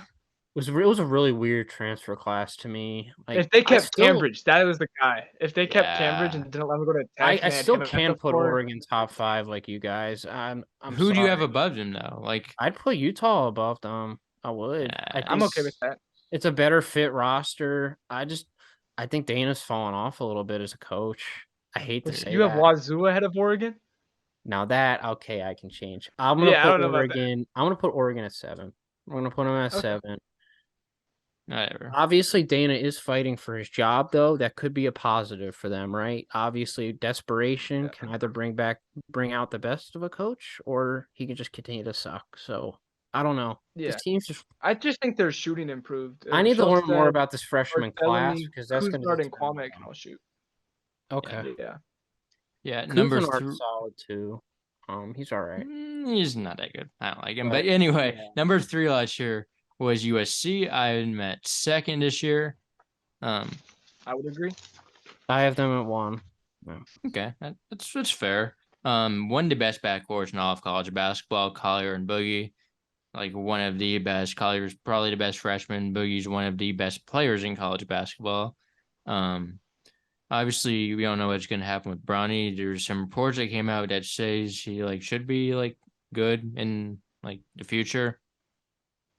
it was a really weird transfer class to me. Like If they kept Cambridge, that was the guy. If they kept Cambridge Yeah. and didn't let him go to Tech, I and they had still him at can the put 4, Oregon top 5 like you guys. I'm Who do you have sorry. above him though? Like I'd put Utah above them. I would. I I'm think okay with that. it's a better fit roster. I think Dana's fallen off a little bit as a coach. I hate to say You have that. Wazoo ahead of Oregon? Now that okay, I can change. I'm gonna Yeah, I put don't know about that. Oregon. I'm gonna put Oregon at 7. I'm gonna put them at Okay. 7. whatever. Obviously, Dana is fighting for his job, though. That could be a positive for them, right? Obviously, desperation can either bring out the best of a coach, or he can just continue to suck. So I don't know. Yeah. This team's just. I just think their shooting improved. I need to learn more Shellstead, about this freshman class Barthélemy, because that's going to Couisnard, and determine. Kwame can all shoot. Okay. Yeah. Yeah, number Couisnard's 3. solid too. He's all right. He's not that good. I don't like him. But, But anyway, yeah. number 3 last year was USC. I had them at 2nd this year. I would agree. I have them at 1. Okay, that's fair. One of the best backcourts in all of college basketball, Collier and Boogie. Like one of the best. Collier's probably the best freshman. Boogie's one of the best players in college basketball. Obviously we don't know what's gonna happen with Bronny. There's some reports that came out that says he like should be like good in like the future.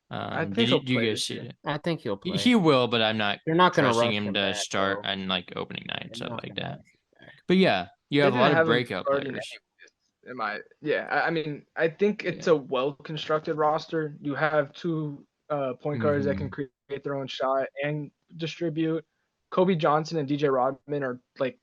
I think do he'll you play guys this see year. it? I think he'll play. He will, but I'm not They're not going to trusting rush him him to back, start though. on like opening night and They're stuff not like gonna that. rush him back. But yeah, you have a They lot didn't of have him breakout starting players. I mean, I think it's a well-constructed roster. You have 2 point guards that can create their own shot and distribute. Kobe Johnson and DJ Rodman are like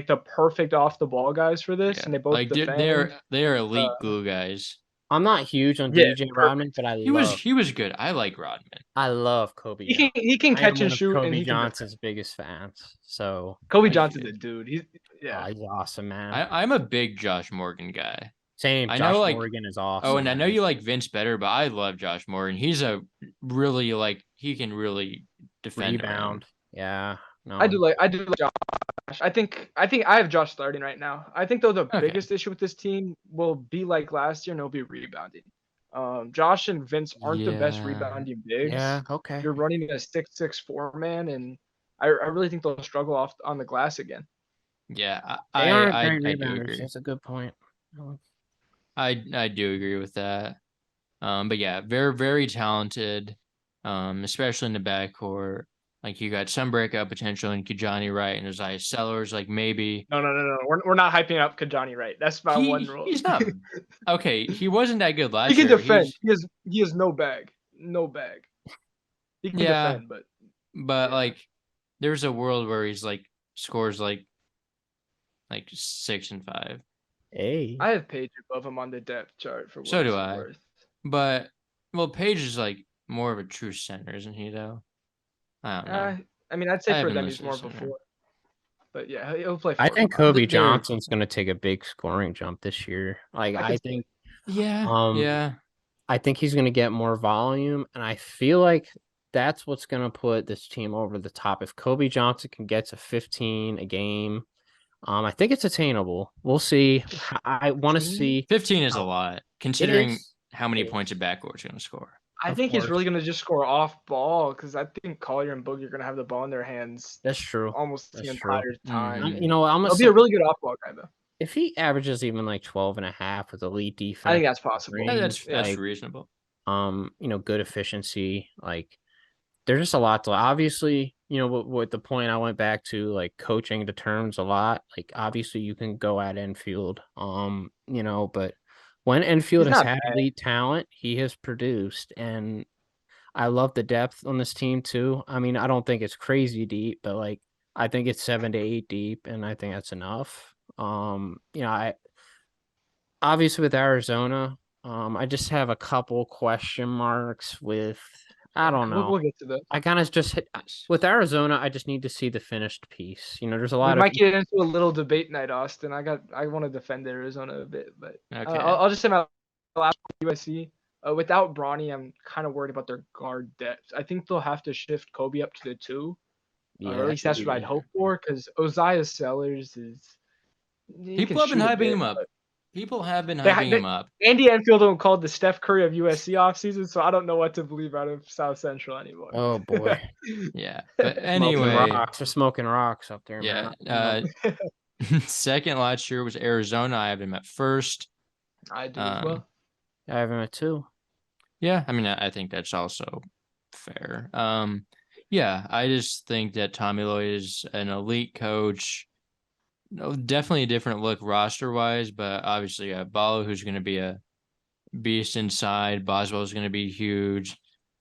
the perfect off the ball guys for this, Yeah. and they both Like defend. they're elite glue guys. I'm not huge on Yeah, DJ Rodman, but He was good. I like Rodman. I love Kobe. he can I am catch one and of shoot, and Kobe he can defend. Johnson's biggest fans. So Kobe Like, Johnson's a dude. He's he's awesome, man. I'm a big Josh Morgan guy. Same. I Josh know, like Morgan is awesome. Oh, and I know man. you like Vince better, but I love Josh Morgan. He's a really like he can really defend around. Rebound. Yeah. No. I do like Josh. I think I have Josh starting right now. I think though the biggest issue with this team will be like last year, and it'll be rebounding. Josh and Vince aren't the best rebounding bigs. Yeah. Okay. You're running a 6'6" 4-man, and I really think they'll struggle off on the glass again. Yeah, They aren't I great do rebounders. agree. That's a good point. I do agree with that. But yeah, very very talented. Especially in the backcourt. Like you got some breakout potential in Kijani Wright and Isaiah Sellers. Like maybe No. We're not hyping up Kijani Wright. That's my one rule. He's not okay. He wasn't that good last He can year. defend. He has no bag. No bag. He can defend, but like there's a world where he's like scores like 6 and 5. Hey. I have Page above him on the depth chart for what So do it's I. worth. But Page is like more of a true center, isn't he? Though I don't know. I mean, I'd say for haven't them he's more listened to center. before. But yeah, he'll play. I 4 think or 5. Kobe Johnson's going to take a big scoring jump this year. Like I think. Yeah. I think he's going to get more volume, and I feel like that's what's going to put this team over the top. If Kobe Johnson can get to 15 a game, I think it's attainable. We'll see. I want to see. 15 is a lot, considering how many points a backcourt's going to score. I think he's really going to just score off ball because I think Collier and Boogie are going to have the ball in their hands. That's true. Almost the entire time. You know, He'll be a really good off ball guy though. If he averages even like 12.5 with elite defense, I think that's possible. That's reasonable. You know, good efficiency. Like, there's just a lot to. Obviously, you know, what the point I went back to, like coaching determines a lot. Like, obviously, you can go at Enfield. You know, but when Enfield has had elite talent, he has produced, and I love the depth on this team too. I mean, I don't think it's crazy deep, but like I think it's 7 to 8 deep, and I think that's enough. I obviously with Arizona, I just have a couple question marks with I Yeah, don't know. we'll get to those. I kind of just Yes. with Arizona, I just need to see the finished piece. There's a We lot of might get into a little debate night, Austin. I want to defend Arizona a bit, but Okay. I'll just say my last USC. Without Bronny, I'm kind of worried about their guard depth. I think they'll have to shift Kobe up to the two, or yeah, at that least could that's what I'd be hope for. Because Oziah Sellers he can People have been shoot a hyping bit, him up. but People have been they, hyping him up. Andy Enfield called the Steph Curry of USC offseason, so I don't know what to believe out of South Central anymore. oh boy, Yeah. But smoking anyway, rocks. They're smoking rocks up there, yeah. man. Second last year was Arizona. I have him at first. I do as Um, well. I have him at two. yeah, I mean, I think that's also fair. Yeah, I just think that Tommy Lloyd is an elite coach. No, definitely a different look roster wise, but obviously Balo, who's going to be a beast inside. Boswell is going to be huge.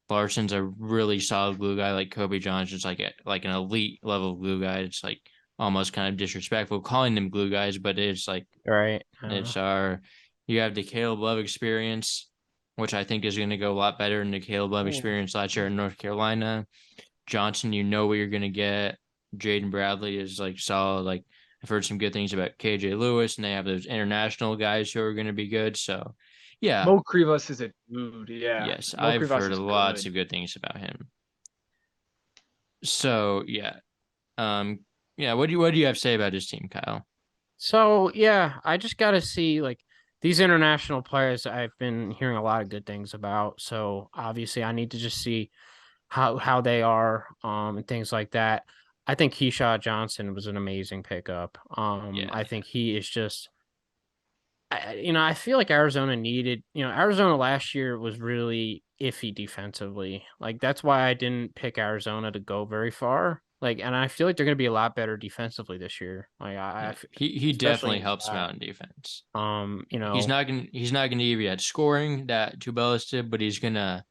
Larson's a really solid glue guy. Like Kobe Johnson's like an elite level glue guy. It's like almost kind of disrespectful calling them glue guys, but it's like Right. it's our. You have the Caleb Love experience, which I think is going to go a lot better than the Caleb Love Oh, experience last year in North Carolina. Johnson, you know what you're going to get. Jaden Bradley is like solid. Like I've heard some good things about KJ Lewis, and they have those international guys who are going to be good. So, yeah, Mo Krivas is a dude. Yeah, yes, Mo I've Krivas heard is lots good. of good things about him. So, yeah, um, yeah. What do you have to say about his team, Kyle? So yeah, I just got to see like these international players I've been hearing a lot of good things about. So obviously I need to just see how they are and things like that. I think Keyshawn Johnson was an amazing pickup. Yeah, I think he is just I feel like Arizona needed, Arizona last year was really iffy defensively. Like that's why I didn't pick Arizona to go very far. Like, and I feel like they're going to be a lot better defensively this year. Like, yeah. He especially definitely helps him inside. out in defense. You He's know, not gonna give you that scoring that Tubelis did, but he's gonna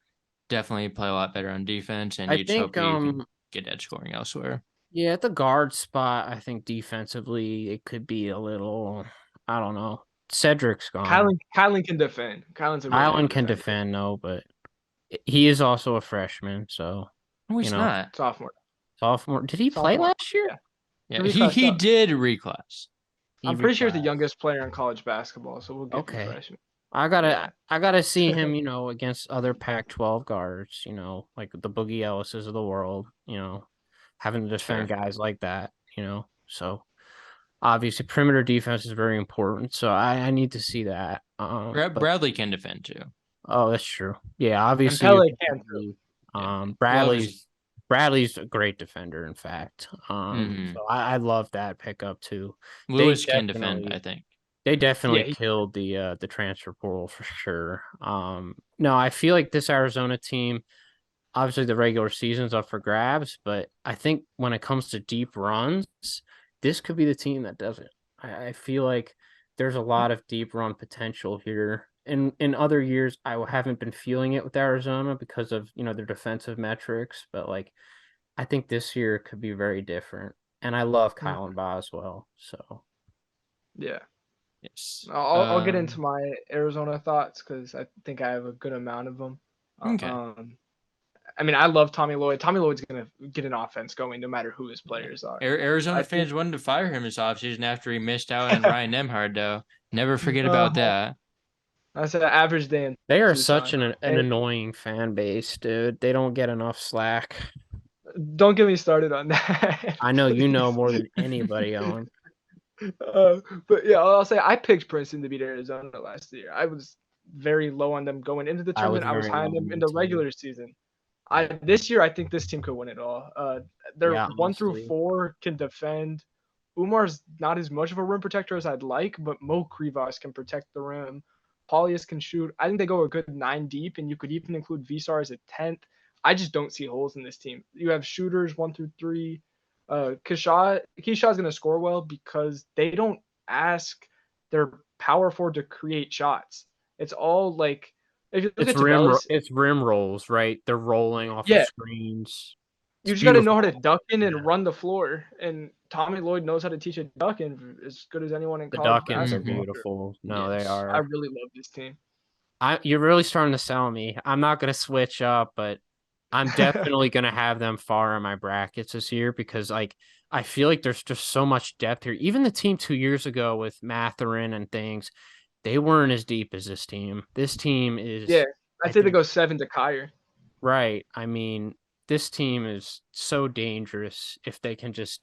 definitely play a lot better on defense, and I you just hope think, you can get that scoring elsewhere. yeah, at the guard spot, I think defensively it could be a little, I don't know. Cedric's gone. Kylan can defend. Kylan's a really good Island can defender. defend, no, but he is also a freshman, so No, you he's know, not. Sophomore. sophomore. Did he play Sophomore. last year? Yeah. Yeah, He he reclassed he up. did reclass. He I'm pretty sure he's the reclassed. youngest player in college basketball, so we'll give him Okay. freshman. I gotta Yeah. I gotta see him, against other Pac-12 guards, like the Boogie Ellises of the world, having to defend Fair. guys like that, So obviously perimeter defense is very important. So I need to see that. But Bradley can defend too. oh, that's true. Yeah, And obviously you're Pele gonna can too. need Yeah, Love is. Bradley's a great defender, in fact. Mm-hmm. So I love that pickup too. They Lewis can defend, I definitely think. they Yeah, definitely killed the transfer portal for sure. No, I feel like this Arizona team, obviously the regular season's up for grabs, but I think when it comes to deep runs, this could be the team that does it. I feel like there's a lot of deep run potential here. In other years, I haven't been feeling it with Arizona because of their defensive metrics, but like I think this year could be very different. And I love Mhm. Kyle and Boswell, so Yeah. Yes. I'll get into my Arizona thoughts because I think I have a good amount of them. Okay. Um, I mean, I love Tommy Lloyd. Tommy Lloyd's gonna get an offense going no matter who his Yeah. players are. Arizona I think. fans wanted to fire him this offseason after he missed out on Ryan Nemhard, though. Never forget uh, about that. I said average day in they are such Tucson. an Hey, annoying fan base, dude. They don't get enough slack. don't get me started on that, I know you know please. more than anybody, Owen. Uh, but yeah, I'll say I picked Princeton to beat Arizona last year. I was very low on them going into the I was tournament. I was very high low on them on in them the too. regular season. I Yeah. this year I think this team could win it all. They're Yeah, honestly. 1 through 4 can defend. Umar's not as much of a rim protector as I'd like, but Mo Krivas can protect the rim. Paulius can shoot. I think they go a good 9 deep, and you could even include Vsar as a 10th. I just don't see holes in this team. You have shooters 1 through 3. Keishaw's gonna score well because they don't ask their power forward to create shots. It's all like if you look at Tubelis, It's rim rolls, right? They're rolling off of yeah, screens. You just got to know how to duck in and run the floor. And Tommy Lloyd knows how to teach a duck in as good as anyone in The college Duckins are basketball. beautiful. No, they Yes. I are. really love this team. You're really starting to sell me. I'm not going to switch up, but I'm definitely going to have them far in my brackets this year because, like, I feel like there's just so much depth here. Even the team 2 years ago with Matherin and things, they weren't as deep as this team. This team Yeah, is, I I'd say they think, go 7 to Kyer. right. I mean, this team is so dangerous if they can just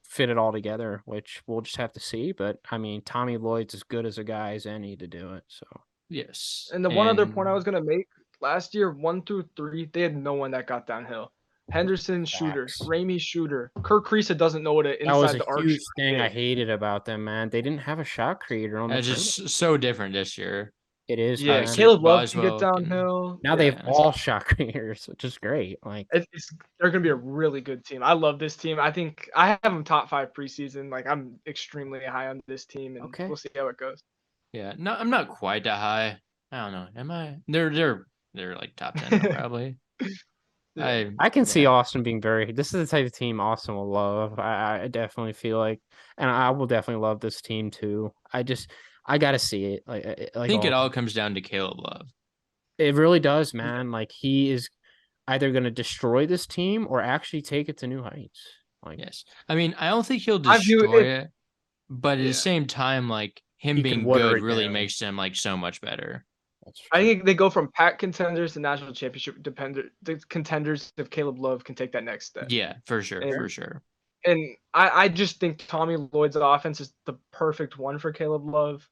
fit it all together, which we'll just have to see. But I mean, Tommy Lloyd's as good as a guy as any to do it. So Yes. And the one other point I was gonna make, last year, 1 through 3, they had no one that got downhill. Henderson, shooter. facts. Ramey, shooter. Kirk Kriisa doesn't know what an That was inside a the arc huge shot thing I is. hated about them, man. They didn't have a shot creator on the It's perimeter. just so different this year. It is, Yeah, man. Obviously, Caleb Love can get Boswell can. downhill. Now they have Yeah. all shot creators, which is great. Like, They're gonna be a really good team. I love this team. I think I have them top 5 preseason. Like, I'm extremely high on this team, and okay. we'll see how it goes. Yeah. No, I'm not quite that high. I don't know. Am I? They're like top 10 though, probably. Yeah. I can see Yeah. Austin being very. This is the type of team Austin will love. I definitely feel like, and I will definitely love this team too. I gotta see it. I Like think it all, all comes down to Caleb Love. it really does, man. Like he is either gonna destroy this team or actually take it to new heights. Like Yes. I mean, I don't think he'll I view destroy it. it, but at the Yeah. same time, like him he could being water good it really down. makes them like so much better. That's I true. think they go from pack contenders to national championship the contenders if Caleb Love can take that next step. Yeah, for sure, And for sure. and I just think Tommy Lloyd's offense is the perfect one for Caleb Love.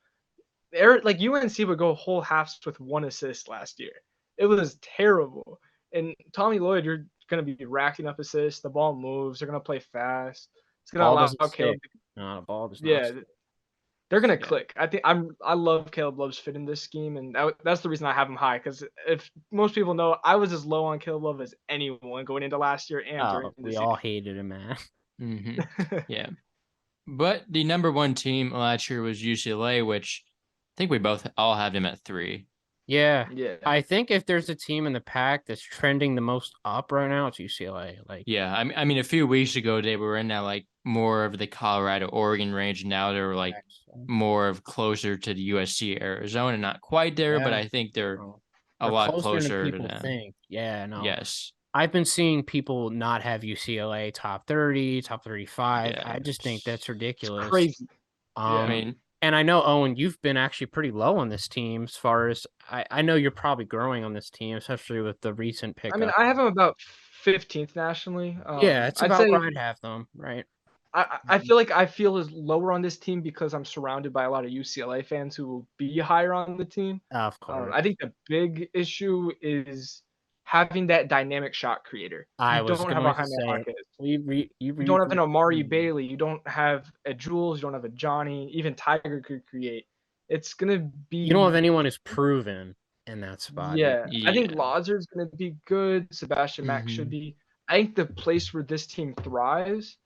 Like UNC would go whole halves with 1 assist last year. It was terrible. And Tommy Lloyd, you're gonna be racking up assists. The ball moves. They're gonna play fast. It's gonna Ball allow doesn't Caleb. stick. No, the ball does not Yeah, stick. they're gonna Yeah. click. I love Caleb Love's fit in this scheme, and that's the reason I have him high. Because if most people know, I was as low on Caleb Love as anyone going into last year and during Oh, the we season. all hated him, man. hmm Yeah. But the number one team last year was UCLA, which I think we both all have them at 3. Yeah. Yeah. I think if there's a team in the pack that's trending the most up right now, it's UCLA. Like, Yeah. I mean, a few weeks ago they were in that like more of the Colorado, Oregon range. Now they're like more of closer to the USC, Arizona. Not quite there, but yeah. I think they're Oh, a they're lot closer than closer to people them. think. Yeah, no. Yes. I've been seeing people not have UCLA top 30, top 35. Yeah. I just think that's It's ridiculous. crazy. I Yeah. mean, And I know, Owen, you've been actually pretty low on this team as far as I know you're probably growing on this team, especially with the recent I mean, pickup. I have him about 15th nationally. Yeah, it's I'd about say where I'd have them, right? I feel like I feel is lower on this team because I'm surrounded by a lot of UCLA fans who will be higher on the team. Of course. I think the big issue is having that dynamic shot creator. I You was don't have going a to Jaime say Jaquez. you You don't have an Amari agree. Bailey. You don't have a Jules. You don't have a Johnny. Even Tiger could create. It's gonna You don't have be anyone who's proven in that spot. yeah. I think yeah. Lazard's gonna be good. Sebastian Mack should hmm be. I think the place where this team thrives,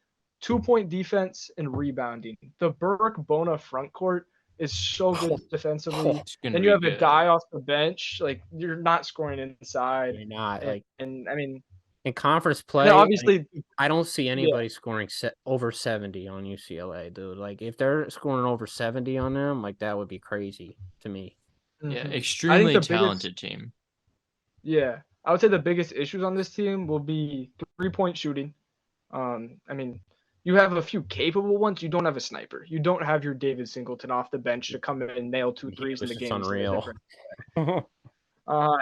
2-point defense and rebounding. The Burke Bona front court is so good defensively. It's gonna Then you be have a good. guy off the bench, like you're not scoring inside. You're not And, like and I mean, in conference and then play. Like, obviously, I don't see yeah. anybody scoring over 70 on UCLA, dude. Like if they're scoring over 70 on them, like that would be crazy to me. Yeah. I think Extremely the biggest, talented team. yeah, I would say the biggest issues on this team will be 3-point shooting. I mean, you have a few capable ones. You don't have a sniper. You don't have your David Singleton off the bench to come in and nail 2 He threes in was the just games in a unreal. different.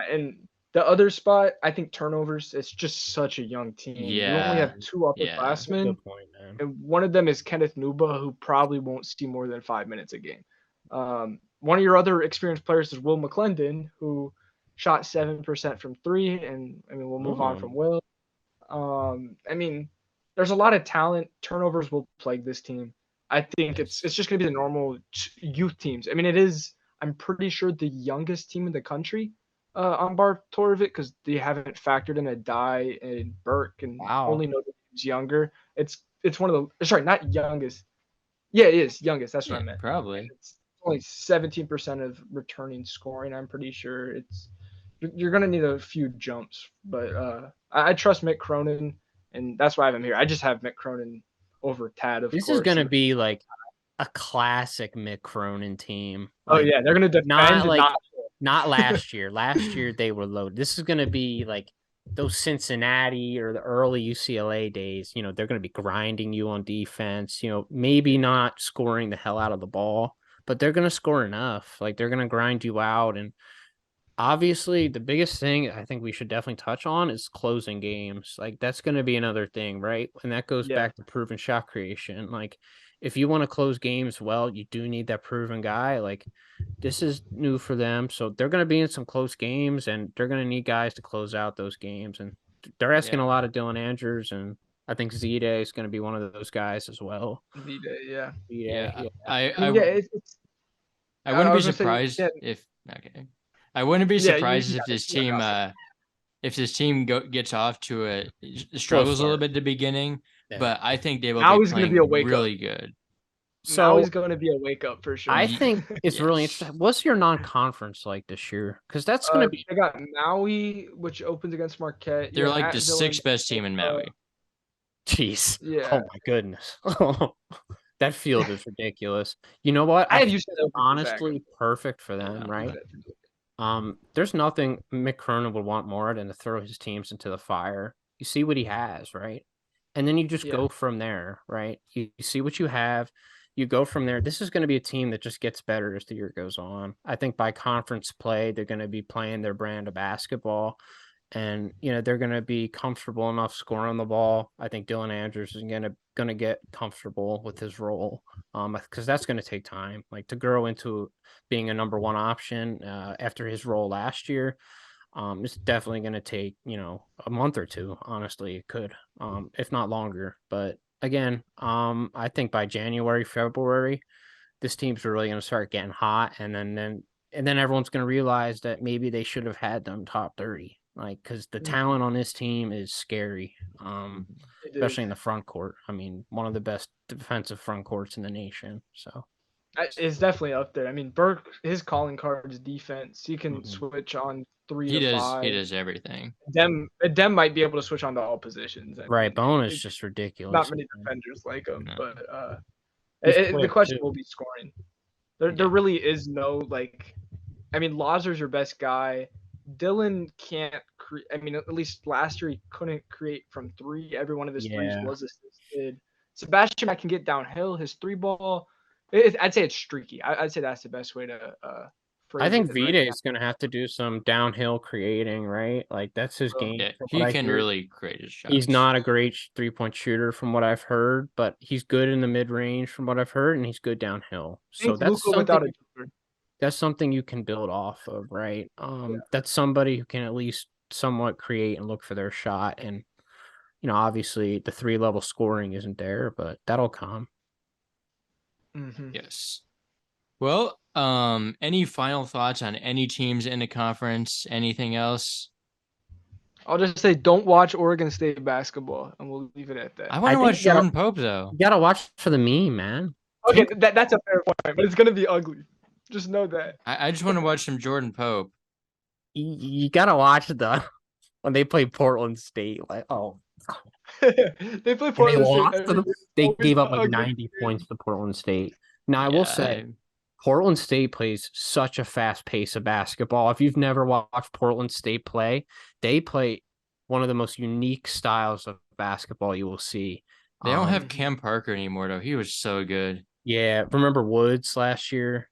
And the other spot, I think turnovers. It's just such a young team. You only Yeah. have 2 Yeah. upperclassmen, Good point, man. and one of them is Kenneth Nuba, who probably won't see more than 5 minutes a game. One of your other experienced players is Will McClendon, who shot 7% from 3, and I mean we'll move on from Will. I mean, there's a lot of talent. Turnovers will plague this team. I think it's just going to be the normal youth teams. I mean, it is. I'm pretty sure the youngest team in the country on Bar Torvik because they haven't factored in a Dye and Burke and Wow. only Notre Dame's younger. It's one of the sorry, not youngest. Yeah, it is youngest. That's what I meant. Probably. It's only 17% of returning scoring. I'm pretty sure you're gonna need a few jumps, but I trust Mick Cronin. and that's why I have him here. I just have Mick Cronin over Tad, of This is course. gonna be like a classic Mick Cronin team. Oh Like yeah, they're gonna not defend, like not not last year. Last year they were loaded. This is gonna be like those Cincinnati or the early UCLA days. They're gonna be grinding you on defense. Maybe not scoring the hell out of the ball, but they're gonna score enough. Like they're gonna grind you out. And obviously, the biggest thing I think we should definitely touch on is closing games. Like that's going to be another thing, right? And that goes yeah, back to proven shot creation. Like if you want to close games well, you do need that proven guy. Like this is new for them, so they're going to be in some close games, and they're going to need guys to close out those games. And they're asking a Yeah. lot of Dylan Andrews, and I think Zide is going to be one of those guys as well. yeah. Yeah, Yeah. yeah, I mean, yeah, it's. I I wouldn't be was gonna say, surprised yeah, if okay. I wouldn't be yeah. surprised Yeah, if this team gets off to a slow struggles a little start. bit at the beginning, Yeah. but I think they will be now he's gonna be a playing wake up. really good. Now he's So gonna be a wake up for sure. I think it's really Yes. interesting. What's your non-conference like this year? Because that's going to be They got Maui, which opens against Marquette. You They're have like at the Villanova. sixth best team in Maui. jeez. Yeah, Oh my goodness. That field is ridiculous. You know what? I I have think UCLA it's open for Zach. honestly perfect for them, Yeah. right? There's nothing Mick Cronin would want more than to throw his teams into the fire. You see what he has, right? And then you just Yeah. go from there, right? You see what you have, you go from there. This is going to be a team that just gets better as the year goes on. I think by conference play, they're going to be playing their brand of basketball, and they're going to be comfortable enough scoring the ball. I think Dylan Andrews is going to get comfortable with his role, because that's going to take time, like to grow into being a number one option after his role last year. It's definitely going to take a month or two. Honestly, it could, if not longer. But again, I think by January, February, this team's really going to start getting hot, and then everyone's going to realize that maybe they should have had them top 30, like because the talent on this team is scary. It is. Especially in the front court. I mean, one of the best defensive front courts in the nation. So It's definitely up there. I mean, Burke, his calling card is defense. He can mhm. switch on 3 He to does. He 5. does everything. Dem might be able to switch on to all positions. I Right, mean, Bone is just not ridiculous. many defenders like him, No. but He's the quick question too. will be scoring. There Yeah. really is no like. I mean, Lazar's your best guy. Dylan can't create. I mean, at least last year he couldn't create from 3. Every one of his threes Yeah. was assisted. Sebastian, I can get downhill. His 3 ball, I'd say it's streaky. I'd say that's the best way to I phrase think it right Vita now. is going to have to do some downhill creating, right? Like that's his So, game. Yeah. From what He I can hear, really create his he's shots. not a great 3-point shooter from what I've heard, but he's good in the mid range from what I've heard, and he's good downhill. I So think Luca without a jumper. that's something you can build off of, right? That's somebody who can at least somewhat create and look for their shot. And obviously the 3-level scoring isn't there, but that'll come. Mm-hmm. Yes. Well, any final thoughts on any teams in the conference? Anything else? I'll just say don't watch Oregon State basketball, and we'll leave it at that. I want I to think watch Jordan Pope though. you gotta watch for the meme, man. Okay, that's a fair point, but it's gonna be ugly. Just know that. I just want to watch some Jordan Pope. You gotta watch when they play Portland State. Like, oh, They play and they Portland State lost to every them. year. They Always gave the up like ugly 90 game. points to Portland State. Now, I will say, Yeah. Portland State plays such a fast pace of basketball. If you've never watched Portland State play, they play one of the most unique styles of basketball you will see. They don't have Cam Parker anymore though. He was so good. Yeah, remember Woods last year?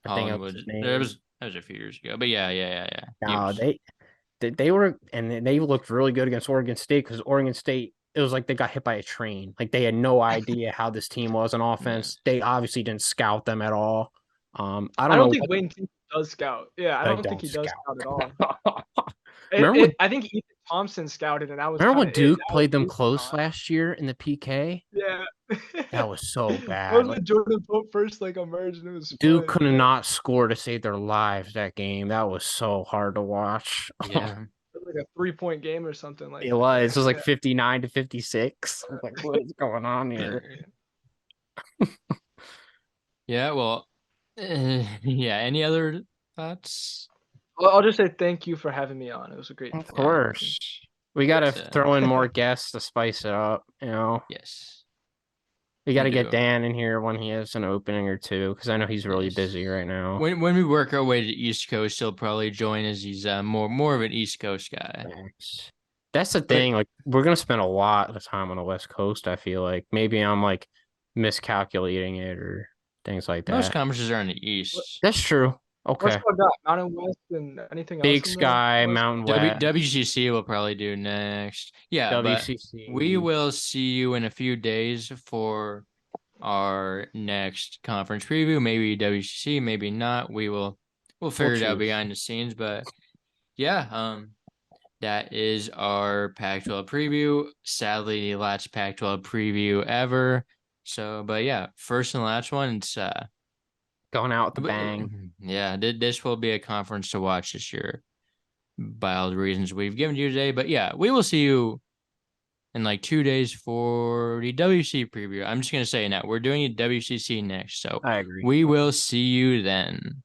I think that was his Hollywood. name. That was a few years ago. But yeah. He No, was- they were, and they looked really good against Oregon State because Oregon State, it was like they got hit by a train. Like they had no idea how this team was on offense. They obviously didn't scout them at all. I I don't don't know think what Wayne does scout. Yeah, I they don't think he does scout at all. Remember I think Ethan Thompson scouted, and that was remember when kind of Duke That played them was close last year in the PK? Yeah. That was so That bad. was Like, when Jordan Pope first emerged, and it was Duke fun. could not score to save their lives that game. That was so hard to watch. Yeah. It was like a 3-point game or something like It that. was. It was like 59 to 56. I was like, what is going on here? Yeah. Well. Yeah. Any other thoughts? Well, I'll just say thank you for having me on. It was a great Of conversation. course. We got to So, throw in more guests to spice it up, you know. yes, We got we to get do. Dan in here when he has an opening or two, because I know he's really Yes. busy right now. When we work our way to the East Coast, he'll probably join as he's more of an East Coast guy. Thanks. That's the But thing. Like, we're gonna spend a lot of time on the West Coast. I feel like maybe I'm like miscalculating it or things like most that. conferences are in the East. That's true. What's Okay. all got Mountain West and anything else Big in the Sky, West? Mountain West, WCC will probably do next. Yeah, but we WCC. will see you in a few days for our next conference preview. Maybe WCC, maybe not. We'll We'll figure it out choose. behind the scenes. But yeah, that is our Pac-12 preview. Sadly, the last Pac-12 preview ever. So, but yeah, first and last one. It's Going out with the bang. yeah, this will be a conference to watch this year by all the reasons we've given you today. But yeah, we will see you in like 2 days for the WC preview. I'm just gonna say now we're doing a WCC next, so I agree. we will see you then.